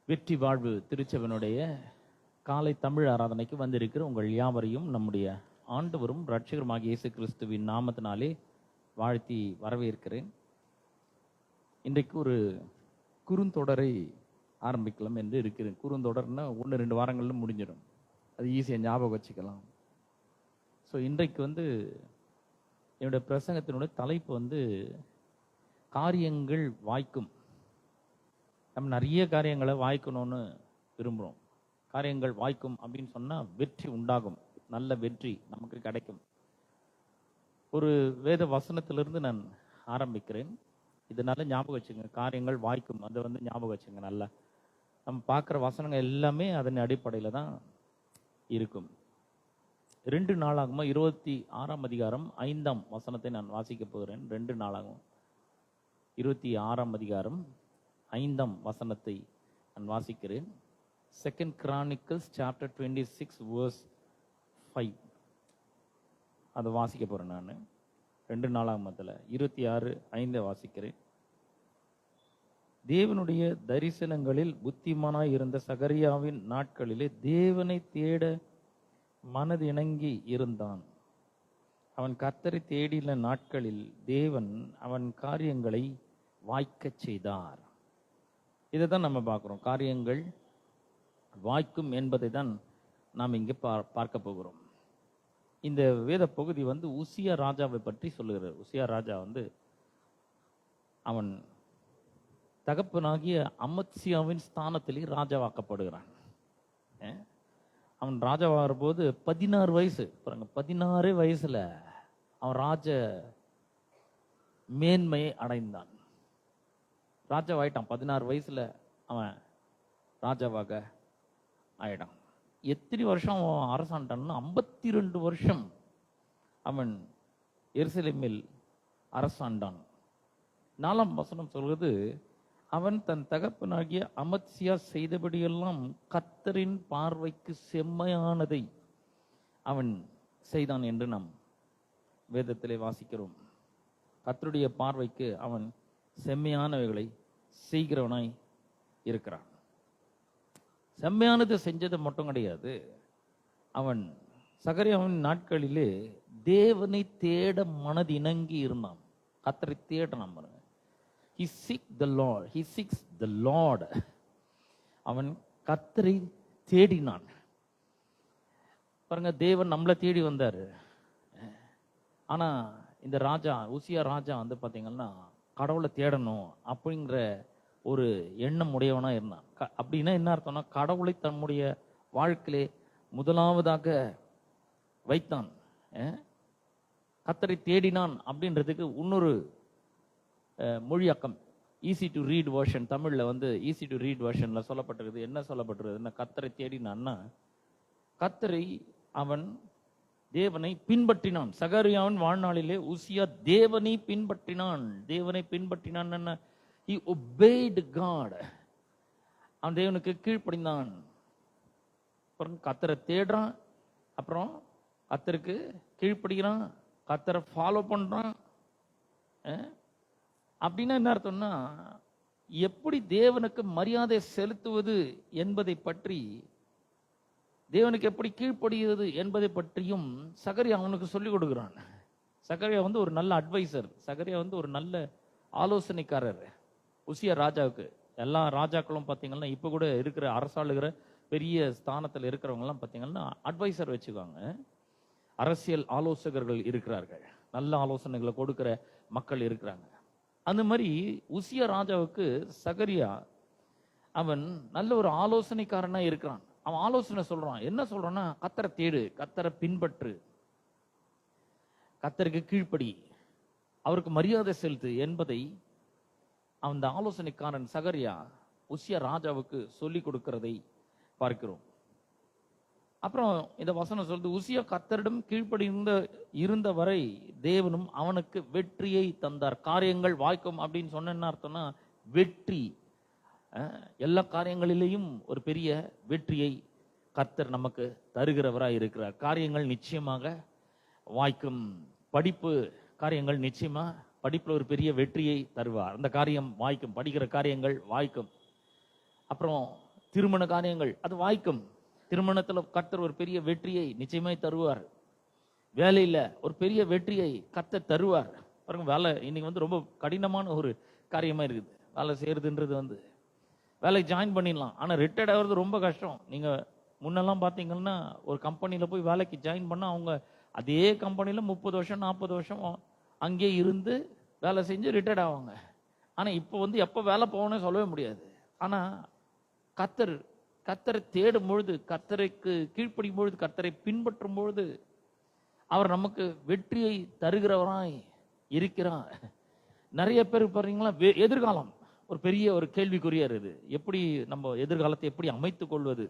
வெற்றி வாழ்வு திருச்சபையினுடைய காலை தமிழ் ஆராதனைக்கு வந்திருக்கிற உங்கள் யாவரையும் நம்முடைய ஆண்டவரும் இரட்சகருமாகிய இயேசு கிறிஸ்துவின் நாமத்தினாலே வாழ்த்தி வரவேற்கிறேன். இன்றைக்கு ஒரு குறுந்தொடரை ஆரம்பிக்கலாம் என்று இருக்கிறேன். குறுந்தொடர்னா 1-2 வாரங்கள்ல முடிஞ்சிடும், அது ஈஸியாக ஞாபகம் வச்சுக்கலாம். ஸோ இன்றைக்கு என்னுடைய பிரசங்கத்தினுடைய தலைப்பு காரியங்கள் வாய்க்கும். நம்ம நிறைய காரியங்களை வாய்க்கணும்னு விரும்புகிறோம். காரியங்கள் வாய்க்கும் அப்படின்னு சொன்னால் வெற்றி உண்டாகும், நல்ல வெற்றி நமக்கு கிடைக்கும். ஒரு வேத வசனத்திலிருந்து நான் ஆரம்பிக்கிறேன். இதனால ஞாபகம் வச்சுங்க, காரியங்கள் வாய்க்கும், அதை ஞாபகம் வச்சுங்க. நல்லா நம்ம பார்க்குற வசனங்கள் எல்லாமே அதன் அடிப்படையில் தான் இருக்கும். 2 நாளாகுமா 26ஆம் அதிகாரம் 5ஆம் வசனத்தை நான் வாசிக்க போகிறேன். 2 நாளாகும் 26ஆம் அதிகாரம் 5ஆம் வசனத்தை நான் வாசிக்கிறேன். 2 Chronicles chapter 26 verse 5 அதை வாசிக்க போகிறேன். நான் 2 நாளாகமத்தில் 26:5 வாசிக்கிறேன். தேவனுடைய தரிசனங்களில் புத்திமானாய் இருந்த சகரியாவின் நாட்களிலே தேவனை தேட மனதிணங்கி இருந்தான். அவன் கர்த்தரை தேடின நாட்களில் தேவன் அவன் காரியங்களை வாய்க்கச் செய்தார். இதை தான் நம்ம பார்க்குறோம். காரியங்கள் வாய்க்கும் என்பதை தான் நாம் இங்கே பார்க்க போகிறோம். இந்த வேத பகுதி உசியா ராஜாவை பற்றி சொல்லுகிறது. உசியா ராஜா அவன் தகப்பனாகிய அமத்சியாவின் ஸ்தானத்திலே ராஜாவாக்கப்படுகிறான். அவன் ராஜாவாகிற போது 16 வயசு. பாருங்க, 16 வயசுல அவன் ராஜ மேன்மையை அடைந்தான். ராஜாவாயிட்டான். 16 வயசுல அவன் ராஜாவாக ஆயிடான். எத்தனை வருஷம் அவன் அரசாண்டான்னா 52 வருஷம் அவன் எருசலேமில் அரசாண்டான். 4ஆம் வசனம் சொல்வது, அவன் தன் தகப்பனாகிய அமத்சியா செய்தபடியெல்லாம் கர்த்தரின் பார்வைக்கு செம்மையானதை அவன் செய்தான் என்று நாம் வேதத்திலே வாசிக்கிறோம். கர்த்தருடைய பார்வைக்கு அவன் செம்மையானவைகளை செய்கிறவனாய் இருக்கிறான். செம்மையானது செஞ்சது மட்டும் கிடையாது, அவன் சகரியாவின் நாட்களிலே தேவனை தேட மனதிணங்கி இருந்தான். கர்த்தரை தேடனான். பாருங்க, he seeks the Lord. அவன் கர்த்தரை தேடினான். பாருங்க, தேவன் நம்மளை தேடி வந்தாரு. ஆனா இந்த ராஜா உசியா ராஜா பாத்தீங்கன்னா கடவுளை தேடணும் அப்படிங்கிற ஒரு எண்ணம் உடையவனா இருந்தான். அப்படின்னா என்ன அர்த்தம்னா, கடவுளை தன்னுடைய வாழ்க்கையிலே முதலாவதாக வைத்தான். கர்த்தரை தேடினான் அப்படின்றதுக்கு இன்னொரு மொழியாக்கம் ஈஸி டு ரீட் வெர்ஷன், தமிழ்ல ஈஸி டு ரீட் வெர்ஷன்ல சொல்லப்பட்டிருக்குது. என்ன சொல்லப்பட்டிருக்குதுன்னா, கர்த்தரை தேடினான்னா கர்த்தரை அவன் தேவனை பின்பற்றினான். சகரியாவின் வாழ்நாளிலே உசியா தேவனை பின்பற்றினான். தேவனை பின்பற்றினான் என்ன? He obeyed God. அவன் தேவனுக்கு கீழ்ப்படிந்தான். அப்புறம் கர்த்தரை தேடுறான், அப்புறம் கர்த்தருக்கு கீழ்ப்படுகிறான், கர்த்தரை ஃபாலோ பண்றான். அப்படின்னா என்ன அர்த்தம்னா, எப்படி தேவனுக்கு மரியாதை செலுத்துவது என்பதை பற்றி, தேவனுக்கு எப்படி கீழ்ப்படுகிறது என்பதை பற்றியும் சகரியா அவனுக்கு சொல்லிக் கொடுக்குறான். சகரியா ஒரு நல்ல அட்வைசர். சகரியா ஒரு நல்ல ஆலோசனைக்காரர் உசியா ராஜாவுக்கு. எல்லா ராஜாக்களும் பார்த்தீங்கன்னா இப்போ கூட இருக்கிற அரசாளுகிற பெரிய ஸ்தானத்தில் இருக்கிறவங்கலாம் பார்த்தீங்கன்னா அட்வைசர் வச்சுக்குவாங்க. அரசியல் ஆலோசகர்கள் இருக்கிறார்கள், நல்ல ஆலோசனைகளை கொடுக்கிற மக்கள் இருக்கிறாங்க. அந்த மாதிரி உசியா ராஜாவுக்கு சகரியா அவன் நல்ல ஒரு ஆலோசனைக்காரனா இருக்கிறான். அவன் ஆலோசனை சொல்றான். என்ன சொல்றான்னா, கர்த்தரை தேடு, கர்த்தரை பின்பற்று, கர்த்தருக்கு கீழ்ப்படி, அவருக்கு மரியாதை செலுத்து என்பதை அந்த ஆலோசனைக்காரன் சகரியா உசியா ராஜாவுக்கு சொல்லி கொடுக்கிறதை பார்க்கிறோம். அப்புறம் இந்த வசனம் சொல்றது, உசியா கர்த்தரிடம் கீழ்ப்படி இருந்த வரை தேவனும் அவனுக்கு வெற்றியை தந்தார். காரியங்கள் வாய்க்கும் அப்படின்னு சொன்ன என்ன அர்த்தம்னா, வெற்றி. எல்லா காரியங்களிலேயும் ஒரு பெரிய வெற்றியை கர்த்தர் நமக்கு தருகிறவராய் இருக்கிறார். காரியங்கள் நிச்சயமாக வாய்க்கும். படிப்பு காரியங்கள் நிச்சயமா படிப்புல ஒரு பெரிய வெற்றியை தருவார். அந்த காரியம் வாய்க்கும், படிக்கிற காரியங்கள் வாய்க்கும். அப்புறம் திருமண காரியங்கள் அது வாய்க்கும். திருமணத்துல கர்த்தர் ஒரு பெரிய வெற்றியை நிச்சயமாய் தருவார். வேலையில ஒரு பெரிய வெற்றியை கர்த்தர் தருவார். பாருங்க, வேலை இன்னைக்கு வந்து ரொம்ப கடினமான ஒரு காரியமா இருக்குது. வேலை செய்யறதுன்றது வேலைக்கு ஜாயின் பண்ணிடலாம், ஆனா ரிட்டையர்ட் ஆகிறது ரொம்ப கஷ்டம். நீங்க முன்னெல்லாம் பாத்தீங்கன்னா ஒரு கம்பெனியில போய் வேலைக்கு ஜாயின் பண்ணா அவங்க அதே கம்பெனில 30 வருஷம் 40 வருஷம் அங்கே இருந்து வேலை செஞ்சு ரிட்டையர்ட் ஆவாங்க. ஆனா இப்போ எப்ப வேலை போகணும்னு சொல்லவே முடியாது. ஆனா கர்த்தரை தேடும் பொழுது, கர்த்தருக்கு கீழ்ப்படியும் பொழுது, கர்த்தரை பின்பற்றும் பொழுது அவர் நமக்கு வெற்றியை தருகிறவராய் இருக்கிறார். நிறைய பேர் பாத்தீங்களா, எதிர்காலம் ஒரு பெரிய ஒரு கேள்விக்குறியா இருக்குது. எப்படி நம்ம எதிர்காலத்தை எப்படி அமைத்துக் கொள்வது?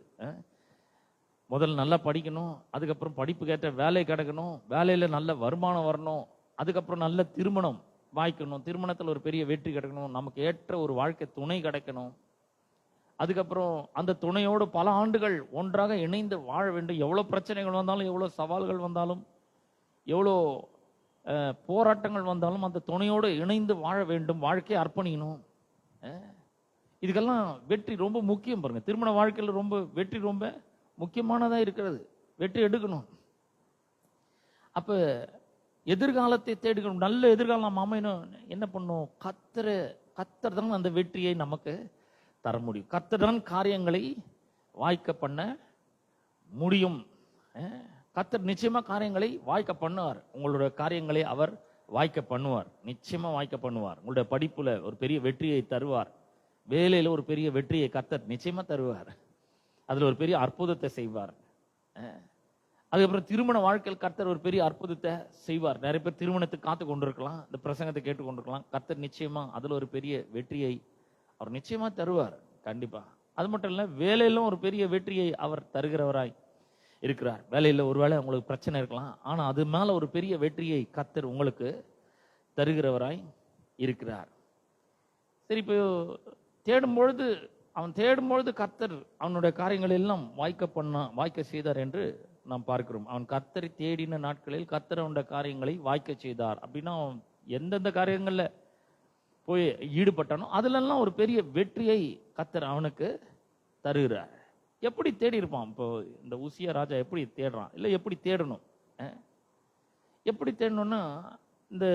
முதல்ல நல்லா படிக்கணும், அதுக்கப்புறம் படிப்புக்கு ஏற்ற வேலை கிடைக்கணும், வேலையில நல்ல வருமானம் வரணும், அதுக்கப்புறம் நல்ல திருமணம் வாய்க்கணும், திருமணத்துல ஒரு பெரிய வெற்றி கிடைக்கணும், நமக்கு ஏற்ற ஒரு வாழ்க்கை துணை கிடைக்கணும், அதுக்கப்புறம் அந்த துணையோடு பல ஆண்டுகள் ஒன்றாக இணைந்து வாழ வேண்டும். எவ்வளவு பிரச்சனைகள் வந்தாலும், எவ்வளவு சவால்கள் வந்தாலும், எவ்வளோ போராட்டங்கள் வந்தாலும் அந்த துணையோடு இணைந்து வாழ வேண்டும், வாழ்க்கையை அர்ப்பணிக்கணும். இதுக்கெல்லாம் வெற்றி ரொம்ப முக்கியம். பாருங்க, திருமண வாழ்க்கையில் வெற்றி ரொம்ப முக்கியமானதா இருக்கிறது. வெற்றி எடுக்கணும். அப்ப எதிர்காலத்தை தேடுக்கணும். நல்ல எதிர்காலம் அமையணும். என்ன பண்ணும்? கர்த்தர் தான் அந்த வெற்றியை நமக்கு தர முடியும். கர்த்தர் தான் காரியங்களை வாய்க்க பண்ண முடியும். கர்த்தர் நிச்சயமா காரியங்களை வாய்க்க பண்ணுவார். உங்களுடைய காரியங்களை அவர் வாய்க்க பண்ணுவார், நிச்சயமா வாய்க்க பண்ணுவார். உங்களுடைய படிப்புல ஒரு பெரிய வெற்றியை தருவார், வேலையில ஒரு பெரிய வெற்றியை கர்த்தர் நிச்சயமா தருவார், அதுல ஒரு பெரிய அற்புதத்தை செய்வார். அதுக்கப்புறம் திருமண வாழ்க்கையில் கர்த்தர் ஒரு பெரிய அற்புதத்தை செய்வார். நிறைய பேர் திருமணத்துக்கு காத்து கொண்டிருக்கலாம், இந்த பிரசங்கத்தை கேட்டு கொண்டிருக்கலாம். கர்த்தர் நிச்சயமா அதுல ஒரு பெரிய வெற்றியை அவர் நிச்சயமா தருவார், கண்டிப்பா. அது மட்டும் இல்ல, வேலையிலும் ஒரு பெரிய வெற்றியை அவர் தருகிறவராய் இருக்கிறார். வேலையில ஒருவேளை உங்களுக்கு பிரச்சனை இருக்கலாம், ஆனா அது மேல ஒரு பெரிய வெற்றியை கர்த்தர் உங்களுக்கு தருகிறவராய் இருக்கிறார். சரி, இப்போ அவன் தேடும் பொழுது கர்த்தர் அவனுடைய காரியங்கள் எல்லாம் வாய்க்க செய்தார் என்று நாம் பார்க்கிறோம். அவன் கர்த்தரை தேடின நாட்களில் கர்த்தர் அவனுடைய காரியங்களை வாய்க்க செய்தார். அப்படின்னா அவன் எந்தெந்த காரியங்கள்ல போய் ஈடுபட்டானோ அதுலெல்லாம் ஒரு பெரிய வெற்றியை கர்த்தர் அவனுக்கு தருகிறார். எப்படி தேடி இருப்பான்? இப்போ இந்த உசியா ராஜா எப்படி தேடுறான், இல்லை எப்படி தேடணும்? எப்படி தேடணும்னா, இந்த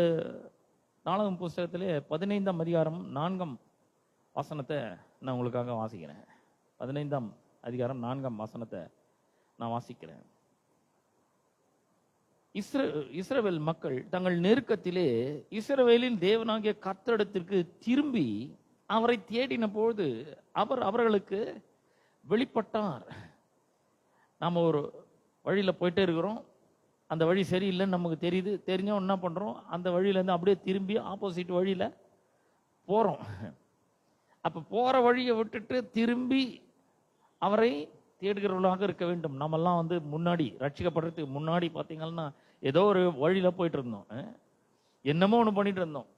நாளாகமம் புஸ்தகத்திலே 15ஆம் அதிகாரம் 4ஆம் வசனத்தை நான் உங்களுக்காக வாசிக்கிறேன். 15ஆம் அதிகாரம் 4ஆம் வசனத்தை நான் வாசிக்கிறேன். இஸ்ரவேல் மக்கள் தங்கள் நெருக்கத்திலே இஸ்ரவேலின் தேவனாகிய கர்த்தரிடத்திற்கு திரும்பி அவரை தேடின பொழுது அவர் அவர்களுக்கு வெளிப்பட்டார். நாம ஒரு வழியில போயிட்டே இருக்கிறோம், அந்த வழி சரியில்லைன்னு நமக்கு தெரியுது. தெரிஞ்சோம் என்ன பண்றோம்? அந்த வழியில இருந்து அப்படியே திரும்பி ஆப்போசிட் வழியில போறோம். அப்ப போற வழியை விட்டுட்டு திரும்பி அவரை தேடுகிறவர்களாக இருக்க வேண்டும். நம்மெல்லாம் முன்னாடி ரட்சிக்கப்படுறதுக்கு முன்னாடி பார்த்தீங்கன்னா ஏதோ ஒரு வழியில போயிட்டு இருந்தோம், என்னமோ ஒன்று பண்ணிட்டு இருந்தோம்.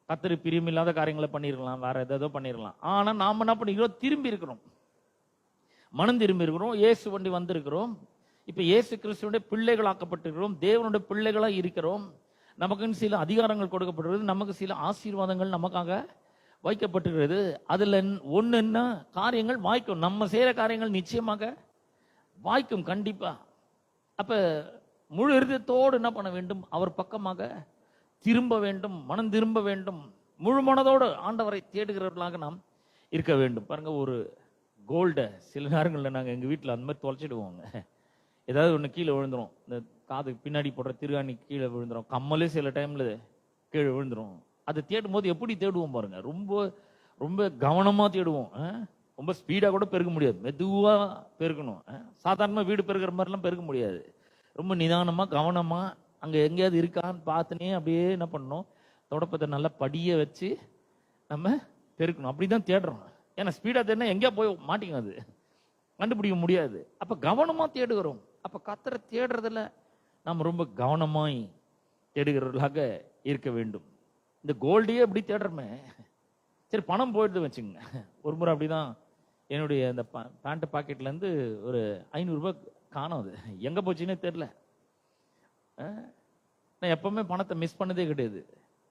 கர்த்தருக்கு பிரியமில்லாத காரியங்களை பண்ணிருக்கலாம், வேற ஏதோ பண்ணிருக்கலாம். ஆனா நாம என்ன பண்ணிக்கிறோம்? திரும்பி இருக்கிறோம், மனம் திரும்பி இருக்கிறோம், இயேசு வண்டி வந்திருக்கிறோம். இப்ப இயேசு கிறிஸ்துவோட பிள்ளைகளாக்கப்பட்டிருக்கிறோம், தேவனுடைய பிள்ளைகளா இருக்கிறோம். நமக்குன்னு சில அதிகாரங்கள் கொடுக்கப்படுகிறது, நமக்கு சில ஆசீர்வாதங்கள் நமக்காக வைக்கப்பட்டிருக்கிறது. அதுல ஒண்ணு என்ன? காரியங்கள் வாய்க்கும். நம்ம செய்யற காரியங்கள் நிச்சயமாக வாய்க்கும், கண்டிப்பா. அப்ப முழு இருதயத்தோடு என்ன பண்ண வேண்டும்? அவர் பக்கமாக திரும்ப வேண்டும், மனம் திரும்ப வேண்டும். முழு மனதோடு ஆண்டவரை தேடுகிறவர்களாக நாம் இருக்க வேண்டும். பாருங்க, ஒரு கோல்டை சில நேரங்களில் நாங்கள் எங்கள் வீட்டில் அந்த மாதிரி தொலைச்சிடுவோங்க. ஏதாவது ஒன்று கீழே விழுந்துடும், இந்த காது பின்னாடி போடுற திருகாணி கீழே விழுந்துடும், கம்மலே சில டைமில் கீழே விழுந்துடும். அதை தேடும் போது எப்படி தேடுவோம் பாருங்க, ரொம்ப ரொம்ப கவனமாக தேடுவோம். ரொம்ப ஸ்பீடாக கூட பெருக்க முடியாது, மெதுவாக பெருக்கணும். சாதாரணமாக வீடு பெருக்கிற மாதிரிலாம் பெருக்க முடியாது. ரொம்ப நிதானமாக கவனமாக அங்கே எங்கேயாவது இருக்கான்னு பார்த்துனே அப்படியே என்ன பண்ணணும்? தொடப்பத்தை நல்லா படிய வச்சு நம்ம பெருக்கணும். அப்படிதான் தேடுறோம். ஏன்னா ஸ்பீடா தேடினா எங்கேயா போய் மாட்டிங்க, அது கண்டுபிடிக்க முடியாது. அப்ப கவனமா தேடுகிறோம். அப்ப கர்த்தரை தேடுறதுல நாம் ரொம்ப கவனமாய் தேடுகிறவர்களாக இருக்க வேண்டும். இந்த கோல்டையே எப்படி தேடுறோமே, சரி பணம் போயிடுது வச்சுங்க. ஒரு முறை அப்படிதான் என்னுடைய அந்த பேண்ட் பாக்கெட்ல இருந்து ஒரு 500 ரூபாய் காணும். அது எங்க போச்சுன்னே தெரியல. நான் எப்பவுமே பணத்தை மிஸ் பண்ணதே கிடையாது.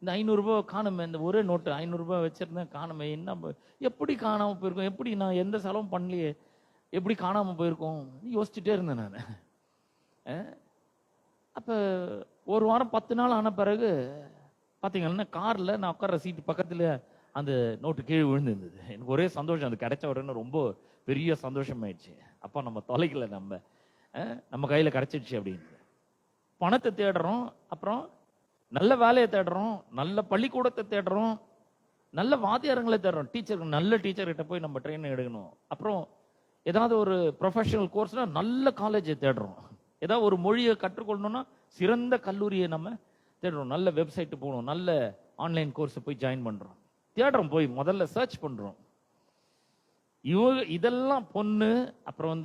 இந்த 500 ரூபாய் காணுமே, இந்த ஒரே நோட்டு 500 ரூபாய் வச்சிருந்தேன் காணுமே, என்ன எப்படி காணாம போயிருக்கோம், எப்படி நான் எந்த செலவும் பண்ணலையே, எப்படி காணாம போயிருக்கோம் யோசிச்சுட்டே இருந்தேன் நான். அப்ப ஒரு வாரம் 10 நாள் ஆன பிறகு பாத்தீங்கன்னா கார்ல நான் உட்கார்ற சீட்டு பக்கத்துல அந்த நோட்டு கீழே விழுந்துருந்தது. எனக்கு ஒரே சந்தோஷம், அது கிடைச்ச உடனே ரொம்ப பெரிய சந்தோஷம் ஆயிடுச்சு. அப்பா நம்ம தொலைக்கல, நம்ம கையில கிடைச்சிடுச்சு அப்படின்னு. பணத்தை தேடுறோம், அப்புறம் நல்ல வேலையை தேடுறோம், நல்ல பள்ளிக்கூடத்தை தேடுறோம், நல்ல வாத்தியாரங்களை தேடுறோம், டீச்சருக்கு நல்ல டீச்சர்கிட்ட போய் நம்ம ட்ரெயினிங் எடுக்கணும். அப்புறம் ஏதாவது ஒரு ப்ரொஃபஷனல் கோர்ஸ்னா நல்ல காலேஜை தேடுறோம், ஏதாவது ஒரு மொழியை கற்றுக்கொள்ளணும்னா சிறந்த கல்லூரியை நம்ம தேடுறோம், நல்ல வெப்சைட்டு போகணும், நல்ல ஆன்லைன் கோர்ஸை போய் ஜாயின் பண்றோம், தேடுறோம், போய் முதல்ல சர்ச் பண்றோம். இதெல்லாம் பொண்ணு, அப்புறம்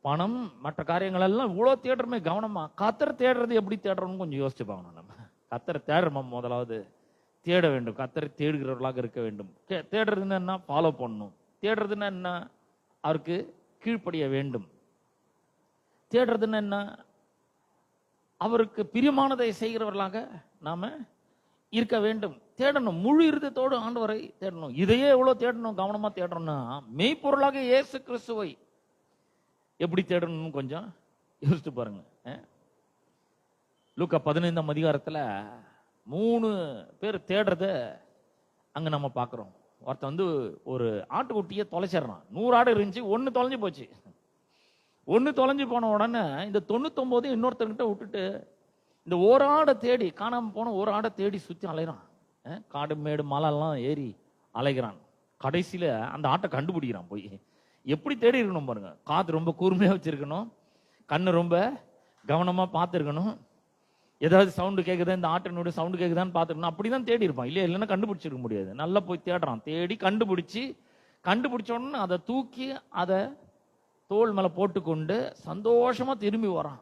பணம், மற்ற காரியங்கள் எல்லாம் இவ்வளவு தேடுறோமே, கவனமா கத்தரை தேடுறது எப்படி தேடுறோம்னு கொஞ்சம் யோசிச்சு பார்க்கணும். நம்ம கத்தரை தேடுறோமா, முதலாவது தேட வேண்டும், கத்தரை தேடுகிறவர்களாக இருக்க வேண்டும். தேடுறதுன்னா என்ன, ஃபாலோ பண்ணணும். தேடுறதுன்னா என்ன, அவருக்கு கீழ்ப்படிய வேண்டும். தேடுறதுன்னா என்ன, அவருக்கு பிரியமானதை செய்கிறவர்களாக நாம இருக்க வேண்டும். தேடணும், முழு இருதயத்தோடு ஆண்டவரை தேடணும். இதையே எவ்வளவு தேடணும், கவனமா தேடணும்னா மெய்ப்பொருளாக இயேசு கிறிஸ்துவை எப்படி தேடணும்னு கொஞ்சம் யோசிச்சு பாருங்க. லூக்கா 15ஆம் அதிகாரத்துல 3 பேர் தேடுறத அங்க நம்ம பாக்குறோம். ஒருத்தன் ஒரு ஆட்டுக்குட்டியை தொலைச்சிடறான். 100 ஆடு இருந்துச்சு, 1 தொலைஞ்சு போச்சு. 1 தொலைஞ்சு போன உடனே இந்த 99 இன்னொருத்தர்கிட்ட விட்டுட்டு இந்த ஒரு ஆடை தேடி, காணாம போன ஒரு ஆடை தேடி சுத்தி அலைகிறான். காடு மேடு மலை எல்லாம் ஏறி அலைகிறான். கடைசியில அந்த ஆட்டை கண்டுபிடிக்கிறான். போய் எப்படி தேடி இருக்கணும் பாருங்க. காது ரொம்ப கூர்மையா வச்சிருக்கணும், கண்ணு ரொம்ப கவனமா பார்த்துருக்கணும், ஏதாவது சவுண்டு கேட்குதா, இந்த ஆட்டினுடைய சவுண்டு கேட்குதான்னு பார்த்துக்கணும். அப்படிதான் தேடி இருப்பான், இல்லைன்னா கண்டுபிடிச்சிருக்க முடியாது. நல்லா போய் தேடுறான், தேடி கண்டுபிடிச்ச உடனே அதை தூக்கி அதை தோல் மேல போட்டுக்கொண்டு சந்தோஷமா திரும்பி வரான்.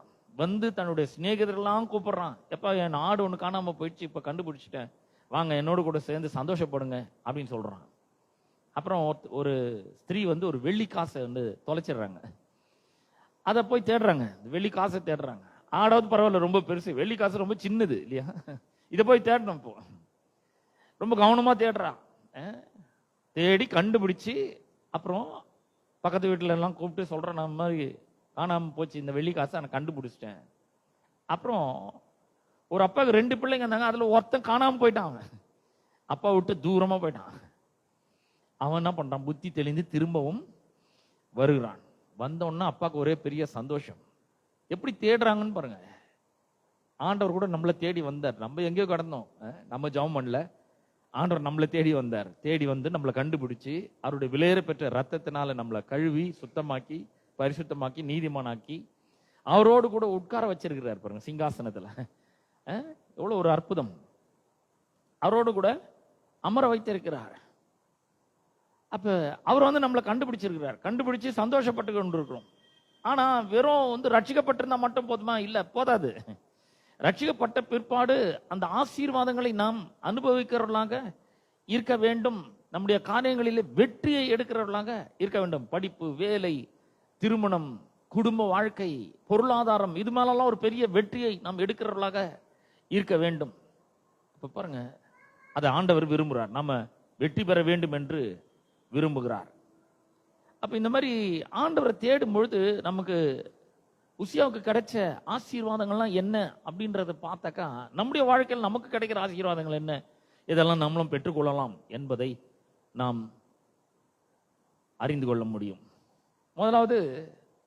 தன்னுடைய சிநேகிதரெல்லாம் கூப்பிடுறான், எப்ப என் ஆடு ஒண்ணு காணாம போயிடுச்சு, இப்ப கண்டுபிடிச்சிட்டேன், வாங்க என்னோட கூட சேர்ந்து சந்தோஷப்படுங்க அப்படின்னு சொல்றான். அப்புறம் ஒரு ஸ்திரீ ஒரு வெள்ளி காசை தொலைச்சிடுறாங்க. அதை போய் தேடுறாங்க, வெள்ளி காசை தேடுறாங்க. ஆடாவது பரவாயில்ல, ரொம்ப பெருசு, வெள்ளி காசு ரொம்ப சின்னது இல்லையா, இதை போய் தேடணும். இப்போ ரொம்ப கவனமா தேடுறான். தேடி கண்டுபிடிச்சு அப்புறம் பக்கத்து வீட்டுல எல்லாம் கூப்பிட்டு சொல்றேன், நான் மாதிரி காணாம போச்சு இந்த வெள்ளி காசை நான் கண்டுபிடிச்சிட்டேன். அப்புறம் ஒரு அப்பாவுக்கு 2 பிள்ளைங்க இருந்தாங்க, அதுல ஒருத்தன் காணாம போயிட்டான். அவன் அப்பா விட்டு தூரமா போயிட்டான். அவன் என்ன பண்றான், புத்தி தெளிந்து திரும்பவும் வருகிறான். வந்தோன்னா அப்பாவுக்கு ஒரே பெரிய சந்தோஷம். எப்படி தேடுறாங்கன்னு பாருங்க. ஆண்டவர் கூட நம்மளை தேடி வந்தார். நம்ம எங்கேயோ கடந்தோம், நம்ம ஜெபம் பண்ணல, ஆண்டவர் நம்மளை தேடி வந்தார். தேடி நம்மளை கண்டுபிடிச்சு அவருடைய விலையேற பெற்ற ரத்தத்தினால நம்மளை கழுவி சுத்தமாக்கி பரிசுத்தமாக்கி நீதிமானாக்கி அவரோடு கூட உட்கார வச்சிருக்கிறார் பாருங்க சிங்காசனத்துல. எவ்வளவு ஒரு அற்புதம். அவரோடு கூட அமர வைத்திருக்கிறார். அப்ப அவர் நம்மளை கண்டுபிடிச்சிருக்கிறார். கண்டுபிடிச்சு சந்தோஷப்பட்டு கொண்டு இருக்கிறோம். ஆனா வெறும் ரட்சிக்கப்பட்டிருந்தா மட்டும் போதுமா? இல்ல, போதாது. ரட்சிக்கப்பட்ட பிற்பாடு அந்த ஆசீர்வாதங்களை நாம் அனுபவிக்கிறவர்களாக இருக்க வேண்டும். நம்முடைய காரியங்களிலே வெற்றியை எடுக்கிறவர்களாக இருக்க வேண்டும். படிப்பு, வேலை, திருமணம், குடும்ப வாழ்க்கை, பொருளாதாரம், இது மேலெல்லாம் ஒரு பெரிய வெற்றியை நாம் எடுக்கிறவர்களாக இருக்க வேண்டும். இப்ப பாருங்க, அதை ஆண்டவர் விரும்புகிறார். நம்ம வெற்றி பெற வேண்டும் என்று விரும்புகிறார். அப்ப இந்த மாதிரி ஆண்டவரை தேடும் பொழுது நமக்கு உசியாவுக்கு கிடைச்ச ஆசீர்வாதங்கள்லாம் என்ன அப்படின்றத பார்த்தாக்கா, நம்முடைய வாழ்க்கையில் நமக்கு கிடைக்கிற ஆசீர்வாதங்கள் என்ன, இதெல்லாம் நம்மளும் பெற்றுக்கொள்ளலாம் என்பதை நாம் அறிந்து கொள்ள முடியும். முதலாவது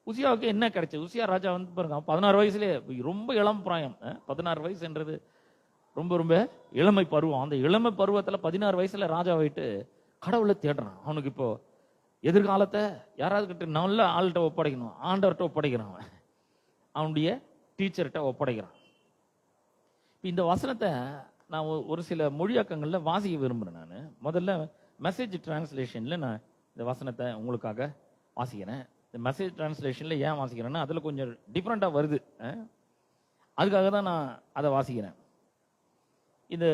உசியாவுக்கு என்ன கிடைச்சது? உசியா ராஜா பாருங்க, 16 வயசுலேயே, ரொம்ப இளம் பிராயம். 16 வயசு என்றது ரொம்ப ரொம்ப இளமை பருவம். அந்த இளமை பருவத்துல 16 வயசுல ராஜா போயிட்டு கடவுளை தேடுறான். அவனுக்கு இப்போ எதிர்காலத்தை யாராவது கிட்ட நல்ல ஆள்கிட்ட ஒப்படைக்கணும், ஆண்டவர்கிட்ட ஒப்படைக்கிறான், அவனுடைய டீச்சர்கிட்ட ஒப்படைக்கிறான். இந்த வசனத்தை நான் ஒரு சில மொழியாக்கங்கள்ல வாசிக்க விரும்புறேன். நான் முதல்ல மெசேஜ் டிரான்ஸ்லேஷன்ல நான் இந்த வசனத்தை உங்களுக்காக வாசிக்கிறேன். இந்த மெசேஜ் டிரான்ஸ்லேஷன்ல ஏன் வாசிக்கிறேன்னா, அதுல கொஞ்சம் டிஃப்ரெண்டா வருது, அதுக்காக தான் நான் அதை வாசிக்கிறேன். இந்த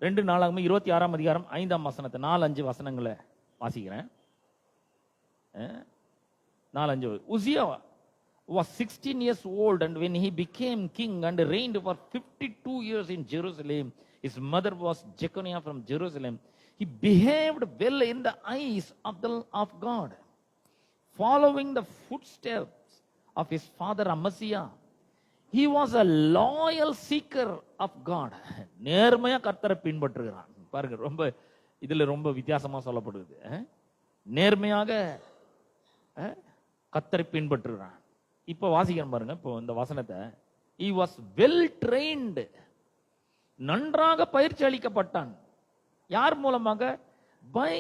2 நாளாகம 26ஆம் அதிகாரம் 5ஆம் வசனத்தை 4-5 வசனங்களை வாசிக்கிறேன். 4-5. உசியா was 16 years old, and when he became king and reigned for 52 years in Jerusalem, his mother was Jeconiah from Jerusalem. He behaved well in the eyes of God, following the footsteps of his father Amaziah. He was a loyal seeker of God. நேர்மையா கர்த்தரை பின்பற்றுகிறான். பாருங்க, ரொம்ப இதுல ரொம்ப வித்தியாசமா சொல்லப்படுது. நேர்மையாக கர்த்தரை பின்பற்றுகிறான். இப்ப வாசிக்கிறேன் பாருங்க. இப்போ இந்த வசனத்தை, he was well trained, நன்றாக பயிற்சி அளிக்கப்பட்டான். யார் மூலமாக? by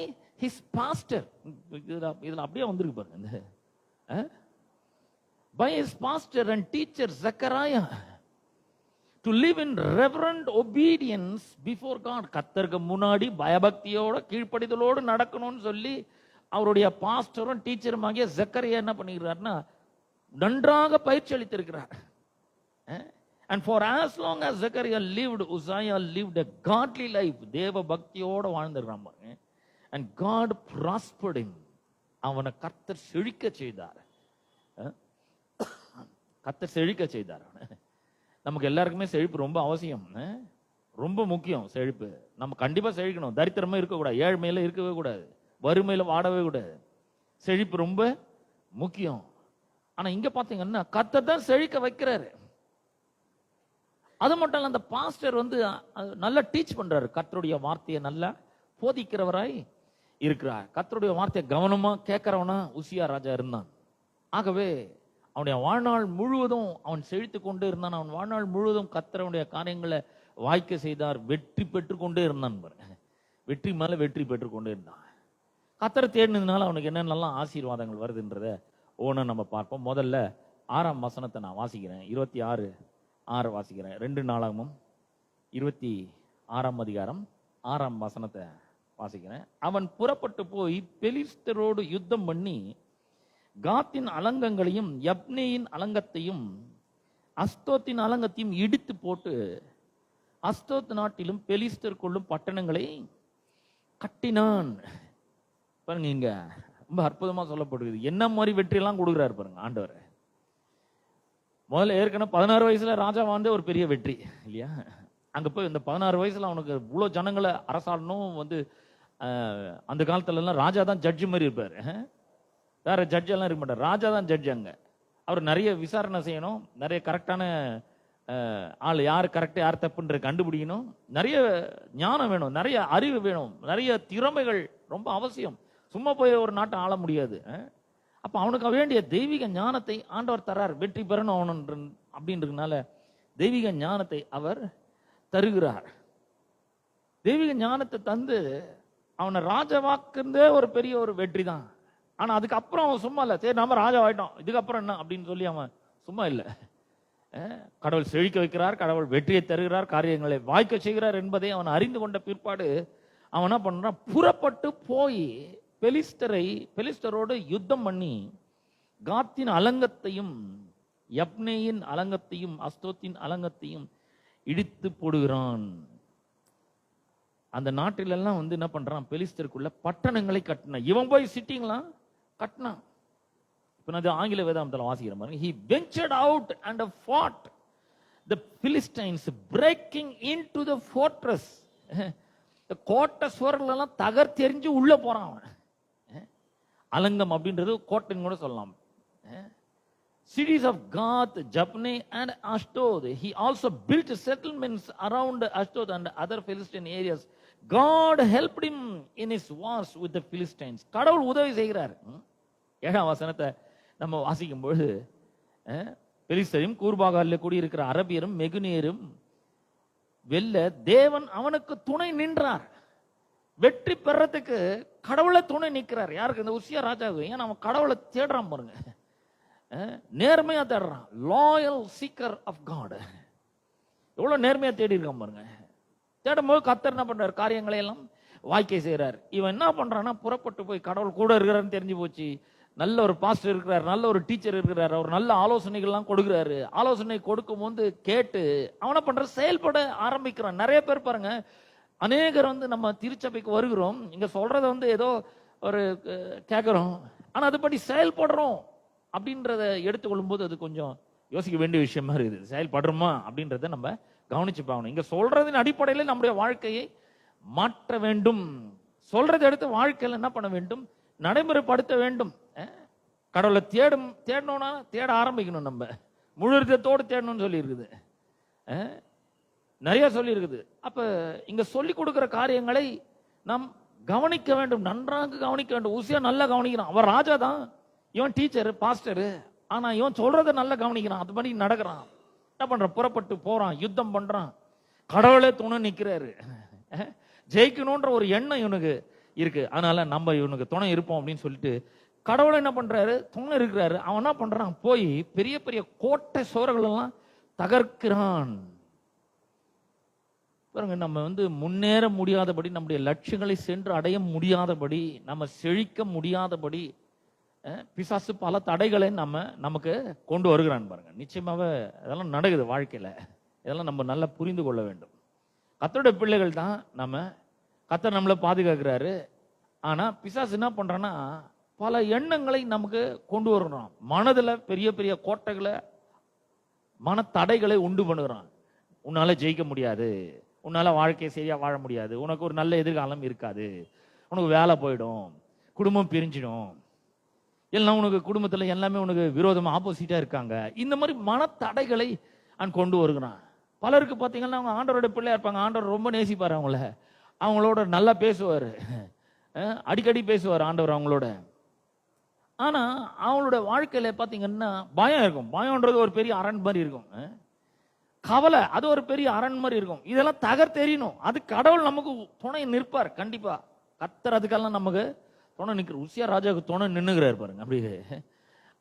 his pastor. இதுல அப்படியே வந்திருக்கு பாருங்க. by his pastor and teacher Zechariah, to live in reverent obedience before God. கர்த்தருக்கு முன்னாடி பயபக்தியோட கீழ்ப்படிதலோடு நடக்கணும்னு சொல்லி அவருடைய பாஸ்டரும் டீச்சரும் ஆகிய ஜக்கரியா என்ன பண்ணிக்கிறார்னா நன்றாக பயிற்சி அளித்திருக்கிறார். And for as long as Zechariah lived, Uzziah lived a godly life. தேவ பக்தியோட வாழ்ந்திருக்கிறான் பாருங்க. And God prospered him. அவனை கர்த்தர் செழிக்க செய்தார். கர்த்தர் செழிக்க செய்தார். நமக்கு எல்லாருக்குமே செழிப்பு ரொம்ப அவசியம், ரொம்ப முக்கியம். செழிப்பு நம்ம கண்டிப்பா செழிக்கணும். தரித்திரமா இருக்கக்கூடாது, ஏழ்மையில இருக்கவே கூடாது, வறுமையில வாடவே கூடாது. செழிப்பு ரொம்ப முக்கியம். ஆனா இங்க பாத்தீங்கன்னா கர்த்தர் தான் செழிக்க வைக்கிறாரு. அது மட்டும் இல்ல, அந்த பாஸ்டர் வந்து நல்லா டீச் பண்றாரு. கர்த்தருடைய வார்த்தையை நல்லா போதிக்கிறவராய் இருக்கிறார். கர்த்தருடைய வார்த்தையை கவனமா கேட்கிறவனா உசியா ராஜா இருந்தான். ஆகவே அவனுடைய வாழ்நாள் முழுவதும் அவன் செழித்து கொண்டே இருந்தான். அவன் வாழ்நாள் முழுவதும் கர்த்தருடைய காரியங்களை வாய்க்க செய்தார். வெற்றி பெற்று கொண்டே இருந்தான். வெற்றி மேல வெற்றி பெற்று கொண்டே இருந்தான். கர்த்தரை தேடினதுனால அவனுக்கு என்னென்னலாம் ஆசீர்வாதங்கள் வருதுன்றத ஒவ்வொன்றும் நம்ம பார்ப்போம். முதல்ல 6ஆம் வசனத்தை நான் வாசிக்கிறேன். 26:6 வாசிக்கிறேன். 2 நாளாகமும் 26ஆம் அதிகாரம் 6ஆம் வசனத்தை வாசிக்கிறேன். அவன் புறப்பட்டு போய் பெலிஸ்தரோடு யுத்தம் பண்ணி காத்தின் அலங்கங்களையும் யப்னேயின் அலங்கத்தையும் அஸ்தோத்தின் அலங்கத்தையும் இடித்து போட்டு அஸ்தோத் நாட்டிலும் பெலிஸ்தர் கொள்ளும் பட்டணங்களை கட்டினான். பாருங்க, இங்க ரொம்ப அற்புதமா சொல்லப்படுகிறது. என்ன மாதிரி வெற்றி எல்லாம் கொடுக்குறாரு பாருங்க ஆண்டவர். முதல்ல ஏற்கனவே 16 வயசுல ராஜா வந்து ஒரு பெரிய வெற்றி இல்லையா? அங்க போய் இந்த 16 வயசுல அவனுக்கு இவ்வளவு ஜனங்களை அரசாடணும். வந்து அந்த காலத்துல எல்லாம் ராஜா தான் ஜட்ஜு மாதிரி இருப்பாரு. வேற ஜட்ஜ் எல்லாம் இருக்க மாட்டார், ராஜா தான் ஜட்ஜ். அங்க அவர் நிறைய விசாரணை செய்யணும், நிறைய கரெக்டான ஆள் யார் கரெக்ட் யார் தப்புன்ற கண்டுபிடிக்கணும். நிறைய ஞானம் வேணும், நிறைய அறிவு வேணும், நிறைய திறமைகள் ரொம்ப அவசியம். சும்மா போய் ஒரு நாட்டை ஆள முடியாது. அப்ப அவனுக்கு வேண்டிய தெய்வீக ஞானத்தை ஆண்டவர் தர்றார். வெற்றி பெறணும் அவனு அப்படின்றதுனால தெய்வீக ஞானத்தை அவர் தருகிறார். தெய்வீக ஞானத்தை தந்து அவனை ராஜாவாக்குறதே ஒரு பெரிய ஒரு வெற்றி தான். ஆனா அதுக்கப்புறம் அவன் சும்மா இல்லை, சரி நம்ம ராஜா ஆயிட்டோம் இதுக்கப்புறம் என்ன அப்படின்னு சொல்லி அவன் சும்மா இல்லை. கடவுள் செழிக்க வைக்கிறார், கடவுள் வெற்றியை தருகிறார், காரியங்களை வாய்க்க செய்கிறார் என்பதை அவன் அறிந்து கொண்ட பிற்பாடு அவன் என்ன பண்றான், புறப்பட்டு போய் பெலிஸ்தரோடு யுத்தம் பண்ணி காத்தின் அலங்கத்தையும் யப்னேயின் அலங்கத்தையும் அஸ்தோத்தின் அலங்கத்தையும் இடித்து போடுகிறான். அந்த நாட்டிலெல்லாம் வந்து என்ன பண்றான், பெலிஸ்தருக்குள்ள பட்டணங்களை கட்டினான். இவன் போய் சிட்டிங்களாம் கட்டினான். இப்ப நான் ஆங்கில வேதாந்தத்தில் வாசிக்கிற மாதிரி, he ventured out and fought the Philistines, breaking into the fortress. இந்த கோட்டை சுவர்களெல்லாம் தகர்த்தெறிஞ்சு உள்ள போறான் அவன். அலங்கம் அப்படின்றது கோட்டைன்னு கூட சொல்லலாம். Cities of Gath, Jabneh and Ashdod. He also built settlements around Ashdod and other Philistine areas. God helped him in his wars with the Philistines. கடவுள் உதவி செய்கிறார். 7ஆம் வசனத்தை நம்ம வாசிக்கும் பொழுது, பெலிஸ்தரும் கூர்பாகாலில் கூடியிருக்கிற அரபியரும் மெகுனியரும் வெல்ல தேவன் அவனுக்கு துணை நின்றார். வெற்றி பெறத்துக்கு கடவுளை துணை நிற்கிறார். யாருக்கு? இந்த உசியா ராஜாவுக்கு. ஏன்னா அவன் கடவுளை தேடுறான் பாருங்க, நேர்மையா தேடுறான். Loyal seeker of God. எவ்வளவு நேர்மையா தேடி இருக்கான் பாருங்க. தேடும் போது கர்த்தர் என்ன பண்றாரு, காரியங்களை எல்லாம் வாய்க்கை செய்யறார். இவன் என்ன பண்றான்னா, புறப்பட்டு போய் கடவுள் கூட இருக்கிறாருன்னு தெரிஞ்சு போச்சு. நல்ல ஒரு பாஸ்டர் இருக்கிறார், நல்ல ஒரு டீச்சர் இருக்கிறார், அவர் நல்ல ஆலோசனைகள் எல்லாம் கொடுக்குறாரு. ஆலோசனை கொடுக்கும் போது கேட்டு அவனை பண்ற செயல்பட ஆரம்பிக்கிறான். நிறைய பேர் பாருங்க, அநேகர் வந்து நம்ம திருச்சபைக்கு வருகிறோம், இங்க சொல்றத வந்து ஏதோ ஒரு கேட்கிறோம், ஆனா அதுபடி செயல்படுறோம் அப்படின்றத எடுத்துக்கொள்ளும் போது அது கொஞ்சம் யோசிக்க வேண்டிய விஷயமா இருக்குது. செயல்படுறோமா அப்படின்றத நம்ம கவனிச்சு பார்க்கணும். இங்க சொல்றதின் அடிப்படையில் நம்முடைய வாழ்க்கையை மாற்ற வேண்டும். சொல்றதை எடுத்து வாழ்க்கையில் என்ன பண்ண வேண்டும்? நடைமுறைப்படுத்த வேண்டும். கடவுளை தேடணும்னா தேட ஆரம்பிக்கணும். நம்ம முழுத்தோடு தேடணும்னு சொல்லி இருக்குது, நிறைய சொல்லி இருக்குது. அப்ப இங்க சொல்லி கொடுக்கிற காரியங்களை நாம் கவனிக்க வேண்டும், நன்றாக கவனிக்க வேண்டும். உசியா நல்லா கவனிக்கிறான். அவன் ராஜா தான், இவன் டீச்சர் பாஸ்டரு, ஆனா இவன் சொல்றத நல்லா கவனிக்கிறான், அது மாதிரி நடக்கிறான். என்ன பண்றான்? புறப்பட்டு போறான், யுத்தம் பண்றான், கடவுளே துணை நிக்கிறாரு. ஜெயிக்கணும்ன்ற ஒரு எண்ணம் இவனுக்கு இருக்கு. அதனால நம்ம இவனுக்கு துணை இருப்போம் அப்படின்னு சொல்லிட்டு கடவுளை என்ன பண்றாரு? துணை இருக்கிறாரு. அவன் என்ன பண்றான்? போய் பெரிய பெரிய கோட்டை சோறுகள் எல்லாம் தகர்க்கிறான். பாருங்க, நம்ம முன்னேற முடியாதபடி, நம்முடைய லட்சியங்களை சென்று அடைய முடியாதபடி, நம்ம செழிக்க முடியாதபடி பிசாசு பல தடைகளை நமக்கு கொண்டு வருகிறான். பாருங்க, நிச்சயமாவே இதெல்லாம் நடக்குது வாழ்க்கையில. இதெல்லாம் நம்ம நல்லா புரிந்து கொள்ள வேண்டும். கர்த்தருடைய பிள்ளைகள் தான் நம்ம. கர்த்தர் நம்மளை பாதுகாக்கிறாரு. ஆனா பிசாசு என்ன பண்றான்னா பல எண்ணங்களை நமக்கு கொண்டு வரணும். மனதுல பெரிய பெரிய கோட்டைகளை, மன தடைகளை உண்டு பண்ணுகிறான். உன்னால ஜெயிக்க முடியாது, உன்னால வாழ்க்கையை சரியா வாழ முடியாது, உனக்கு ஒரு நல்ல எதிர்காலம் இருக்காது, உனக்கு வேலை போயிடும், குடும்பம் பிரிஞ்சிடும், எல்லாம் உனக்கு குடும்பத்துல எல்லாமே உனக்கு விரோதமா ஆப்போசிட்டா இருக்காங்க. இந்த மாதிரி மன தடைகளை அவன் கொண்டு வருகிறான். பலருக்கு பார்த்தீங்கன்னா அவங்க ஆண்டவரோட பிள்ளையா இருப்பாங்க, ஆண்டவர் ரொம்ப நேசிப்பார் அவங்கள, அவங்களோட நல்லா பேசுவார், அடிக்கடி பேசுவார் ஆண்டவர் அவங்களோட. ஆனா அவங்களோட வாழ்க்கையில பார்த்தீங்கன்னா பயம் இருக்கும். பயம்ன்றது ஒரு பெரிய அரண் மாதிரி இருக்கும். கவலை அது ஒரு பெரிய அரண் மாதிரி இருக்கும். இதெல்லாம் தகர்த்தெறியணும். அது கடவுள் நமக்கு துணை நிற்பார் கண்டிப்பா. கர்த்தர் அதுக்கெல்லாம் நமக்கு துணை நிற்கிற. உசியா ராஜாவுக்கு துணை நின்னுகிறார் பாருங்க. அப்படி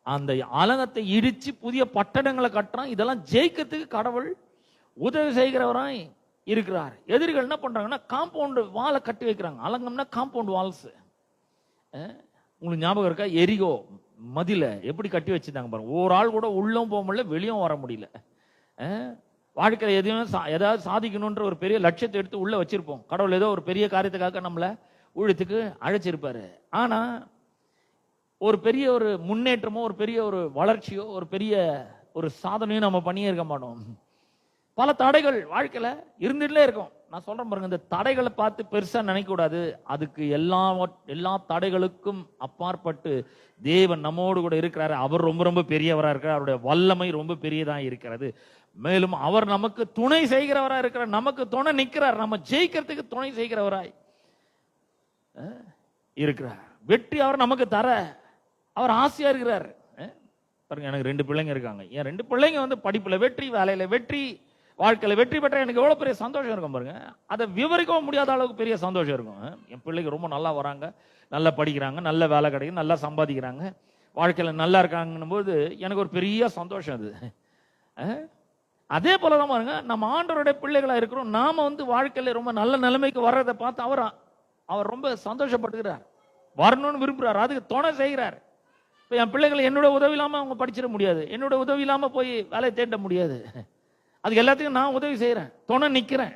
அந்த அலங்கத்தை இடிச்சு புதிய பட்டணங்களை கட்டுறான். இதெல்லாம் ஜெயிக்கிறதுக்கு கடவுள் உதவி செய்கிறவராய் இருக்கிறார். எதிரிகள் என்ன பண்றாங்கன்னா காம்பவுண்ட் வாலை கட்டி வைக்கிறாங்க. அலங்கம்னா காம்பவுண்ட் வால்ஸ். உங்களுக்கு ஞாபகம் இருக்கா? எரிகோ மதில எப்படி கட்டி வச்சிருந்தாங்க பாருங்க. ஒரு ஆள் கூட உள்ளவும் போக முடியல, வெளியும் வர முடியல. வாழ்க்கையில் ஏதாவது சாதிக்கணும்ன்ற ஒரு பெரிய லட்சியத்தை எடுத்து உள்ள வச்சிருப்போம். கடவுள் ஏதோ ஒரு பெரிய காரியத்துக்காக நம்மளை ஊழியத்துக்கு அழைச்சிருப்பாரு. ஆனா ஒரு பெரிய ஒரு முன்னேற்றமோ, ஒரு பெரிய ஒரு வளர்ச்சியோ, ஒரு பெரிய ஒரு சாதனையும் நம்ம பண்ணியே இருக்க மாட்டோம். பல தடைகள் வாழ்க்கையில இருந்துட்டே இருக்கும். நான் சொல்றேன் பாருங்க, இந்த தடைகளை பார்த்து பெருசா நினைக்க கூடாது. அதுக்கு எல்லா தடைகளுக்கும் அப்பாற்பட்டு தேவன் நம்மோடு கூட இருக்கிறாரு. அவர் ரொம்ப ரொம்ப பெரியவரா இருக்கிறார். அவருடைய வல்லமை ரொம்ப பெரியதா இருக்கிறது. மேலும் அவர் நமக்கு துணை செய்கிறவரா இருக்கிறார். நமக்கு துணை நிற்கிறார். நம்ம ஜெயிக்கிறதுக்கு துணை செய்கிறவராய் இருக்கிறார். வெற்றி அவர் நமக்கு தர அவர் ஆசையா இருக்கிறார். பாருங்க, எனக்கு 2 பிள்ளைங்க இருக்காங்க. என் 2 பிள்ளைங்க படிப்புல வெற்றி, வேலையில வெற்றி, வாழ்க்கையில வெற்றி பெற்ற எனக்கு எவ்வளவு பெரிய சந்தோஷம் இருக்கும் பாருங்க. அதை விவரிக்கவும் முடியாத அளவுக்கு பெரிய சந்தோஷம் இருக்கும். என் பிள்ளைங்க ரொம்ப நல்லா வராங்க, நல்லா படிக்கிறாங்க, நல்ல வேலை கிடைக்கும், நல்லா சம்பாதிக்கிறாங்க, வாழ்க்கையில நல்லா இருக்காங்கன்னும் போது எனக்கு ஒரு பெரிய சந்தோஷம் அது. அதே போலதான் பாருங்க, நம்ம ஆண்டவருடைய பிள்ளைகளா இருக்கிறோம். நாம வாழ்க்கையில ரொம்ப நல்ல நிலைமைக்கு வர்றதை பார்த்து அவர் ரொம்ப சந்தோஷப்பட்டுக்கிறார், வரணும்னு விரும்புறாரு, அதுக்கு துணை செய்கிறார். இப்ப என் பிள்ளைகள் என்னோட உதவி இல்லாம அவங்க படிச்சிட முடியாது, என்னோட உதவி இல்லாம போய் வேலையை தேட முடியாது. அதுக்கு எல்லாத்துக்கும் நான் உதவி செய்யறேன், துணை நிக்கிறேன்.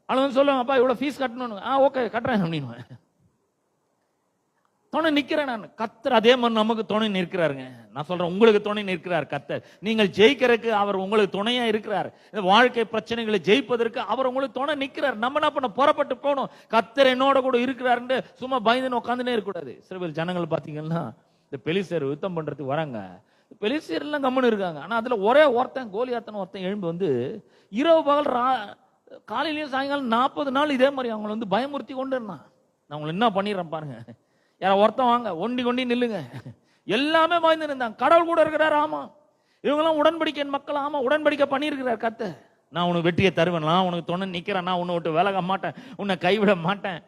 அவங்க சொல்லுவாங்க, அப்பா இவ்வளவு ஃபீஸ் கட்டணும், ஓகே கட்டுறேன் அப்படின்னு துணை நிக்கிறேன் நான். கர்த்தர் அதே மாதிரி நமக்கு துணை நிற்கிறாருங்க. நான் சொல்றேன், உங்களுக்கு துணை நிற்கிறார் கர்த்தர். நீங்கள் ஜெயிக்கிறதுக்கு அவர் உங்களுக்கு துணையா இருக்கிறார். இந்த வாழ்க்கை பிரச்சனைகளை ஜெயிப்பதற்கு அவர் உங்களுக்கு துணை நிற்கிறார். நம்ம என்ன பண்ண புறப்பட்டு போகணும். கர்த்தர் என்னோட கூட இருக்கிறாருன்னு சும்மா பயந்து உட்காந்துனே இருக்கக்கூடாது. சில பேர் ஜனங்கள் பாத்தீங்கன்னா இந்த பெலிஸ்தர் யுத்தம் பண்றதுக்கு வராங்க. பெலிஸ்தர் எல்லாம் கம்முன்னு இருக்காங்க. ஆனா அதுல ஒரே ஒருத்தன், கோலியாத்தன் ஒருத்தன் எழும்பி இரவு பகல் காலையிலயும் சாயங்காலம் 40 நாள் இதே மாதிரி அவங்களை பயமுறுத்தி கொண்டு இருந்தான். நான் உங்களை என்ன பண்ணிடுறேன் பாருங்க, யாரா ஒருத்தன் வாங்க, ஒண்டி நில்லுங்க. எல்லாமே பயந்து இருந்தாங்க. கடவுள் கூட இருக்கிறார். ஆமா, இவங்கெல்லாம் உடன்படிக்கை மக்கள். ஆமா, உடன்படிக்கை பண்ணியிருக்கிறார் கர்த்தர். நான் உனக்கு வெற்றியை தருவேன், நான் உனக்கு துணை நிக்கிறேன், நான் உன்னை விட்டு விலக மாட்டேன், உன்னை கைவிட மாட்டேன்,